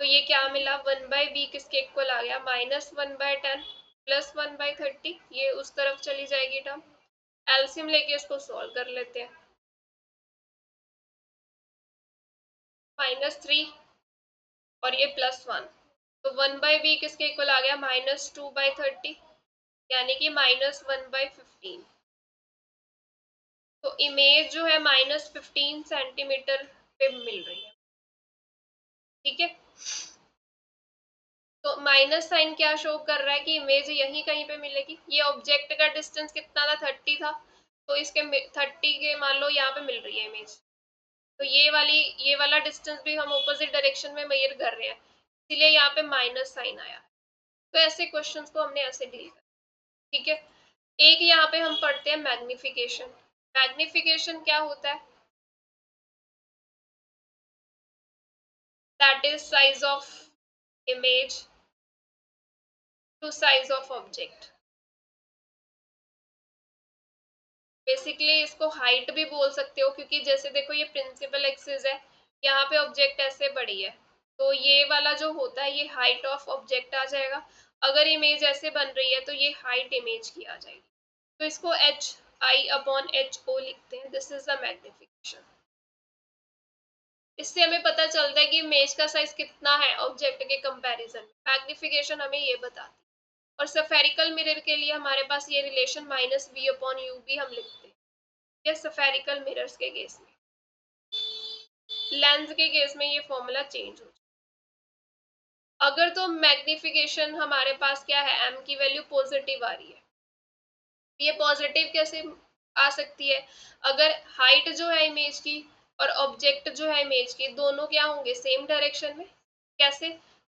तो ये क्या मिला, 1/v किसके इक्वल आ गया, -1/10 प्लस 1/30। ये उस तरफ चली जाएगी टर्म, एलसीएम लेके इसको सॉल्व कर लेते हैं। -3 और ये +1, तो 1/v किसके इक्वल आ गया, -2/30, यानी कि -1/15। तो इमेज जो है -15 सेंटीमीटर पे मिल रही है। ठीक है, तो माइनस साइन क्या शो कर रहा है कि इमेज यहीं कहीं पे मिलेगी। ये ऑब्जेक्ट का डिस्टेंस कितना था, 30 था, तो इसके 30 के मान लो यहाँ पे मिल रही है इमेज। तो ये वाला डिस्टेंस भी हम ऑपोजिट डायरेक्शन में मेजर कर रहे हैं, इसीलिए यहाँ पे माइनस साइन आया। तो ऐसे क्वेश्चंस को हमने ऐसे डील कर, ठीक है। एक यहाँ पे हम पढ़ते हैं मैग्निफिकेशन। मैग्निफिकेशन क्या होता है, that is size of image to size of object. Basically इसको हाइट भी बोल सकते हो, क्योंकि जैसे देखो ये प्रिंसिपल एक्सिस है, यहाँ पे ऑब्जेक्ट ऐसे बड़ी है, तो ये वाला जो होता है ये हाइट ऑफ ऑब्जेक्ट आ जाएगा। अगर इमेज ऐसे बन रही है तो ये हाइट इमेज की आ जाएगी। तो इसको HI/HO लिखते हैं, दिस इज द मैग्निफिकेशन। इससे हमें पता चलता है कि इमेज का साइज कितना है ऑब्जेक्ट के कंपैरिजन में। मैग्निफिकेशन हमें ये बताती है। और स्फेरिकल मिरर के लिए हमारे पास ये रिलेशन -V/U भी हम लिखते हैं, ये स्फेरिकल मिरर्स के केस में। लेंस के केस में ये फॉर्मूला चेंज हो जाए। अगर तो मैग्निफिकेशन हमारे पास क्या है, m की वैल्यू पॉजिटिव आ रही है, ये पॉजिटिव कैसे आ सकती है, अगर हाइट जो है इमेज की और ऑब्जेक्ट जो है इमेज की दोनों क्या होंगे, सेम डायरेक्शन में। कैसे,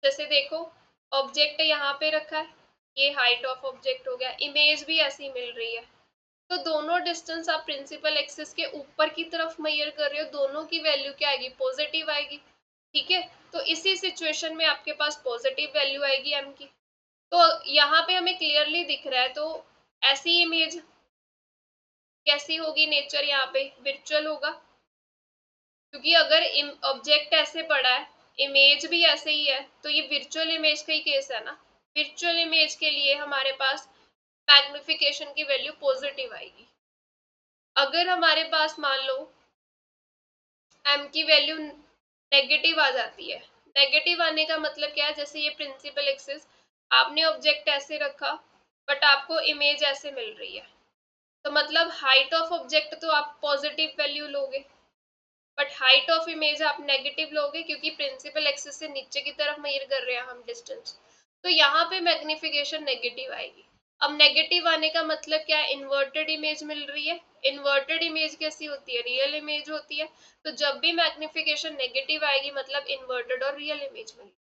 जैसे देखो ऑब्जेक्ट यहाँ पे रखा है, ये हाइट ऑफ ऑब्जेक्ट हो गया, इमेज भी ऐसी मिल रही है, तो दोनों डिस्टेंस आप प्रिंसिपल एक्सिस के ऊपर की तरफ मेजर कर रहे हो, दोनों की वैल्यू क्या आएगी, पॉजिटिव आएगी। ठीक है, तो इसी सिचुएशन में आपके पास पॉजिटिव वैल्यू आएगी m की। तो यहाँ पे हमें क्लियरली दिख रहा है, तो ऐसी इमेज कैसी होगी, नेचर यहाँ पे वर्चुअल होगा, क्योंकि अगर ऑब्जेक्ट ऐसे पड़ा है, इमेज भी ऐसे ही है, तो ये वर्चुअल इमेज का ही केस है ना। वर्चुअल इमेज के लिए हमारे पास मैग्निफिकेशन की वैल्यू पॉजिटिव आएगी। अगर हमारे पास मान लो m की वैल्यू नेगेटिव आ जाती है, नेगेटिव आने का मतलब क्या है, जैसे ये प्रिंसिपल एक्सिस, आपने ऑब्जेक्ट ऐसे रखा बट आपको इमेज ऐसे मिल रही है, तो मतलब हाइट ऑफ ऑब्जेक्ट तो आप पॉजिटिव वैल्यू लोगे, बट हाइट ऑफ इमेज आप नेगेटिव लोगे, क्योंकि प्रिंसिपल एक्सिस से नीचे की तरफ मेजर कर रहे हैं हम डिस्टेंस। तो यहाँ पे मैग्निफिकेशन नेगेटिव आएगी। अब नेगेटिव आने का मतलब क्या है, इन्वर्टेड इमेज मिल रही है। इन्वर्टेड इमेज कैसी होती है, रियल इमेज होती है। तो जब भी मैग्निफिकेशन नेगेटिव आएगी मतलब इन्वर्टेड और रियल इमेज मिलेगी।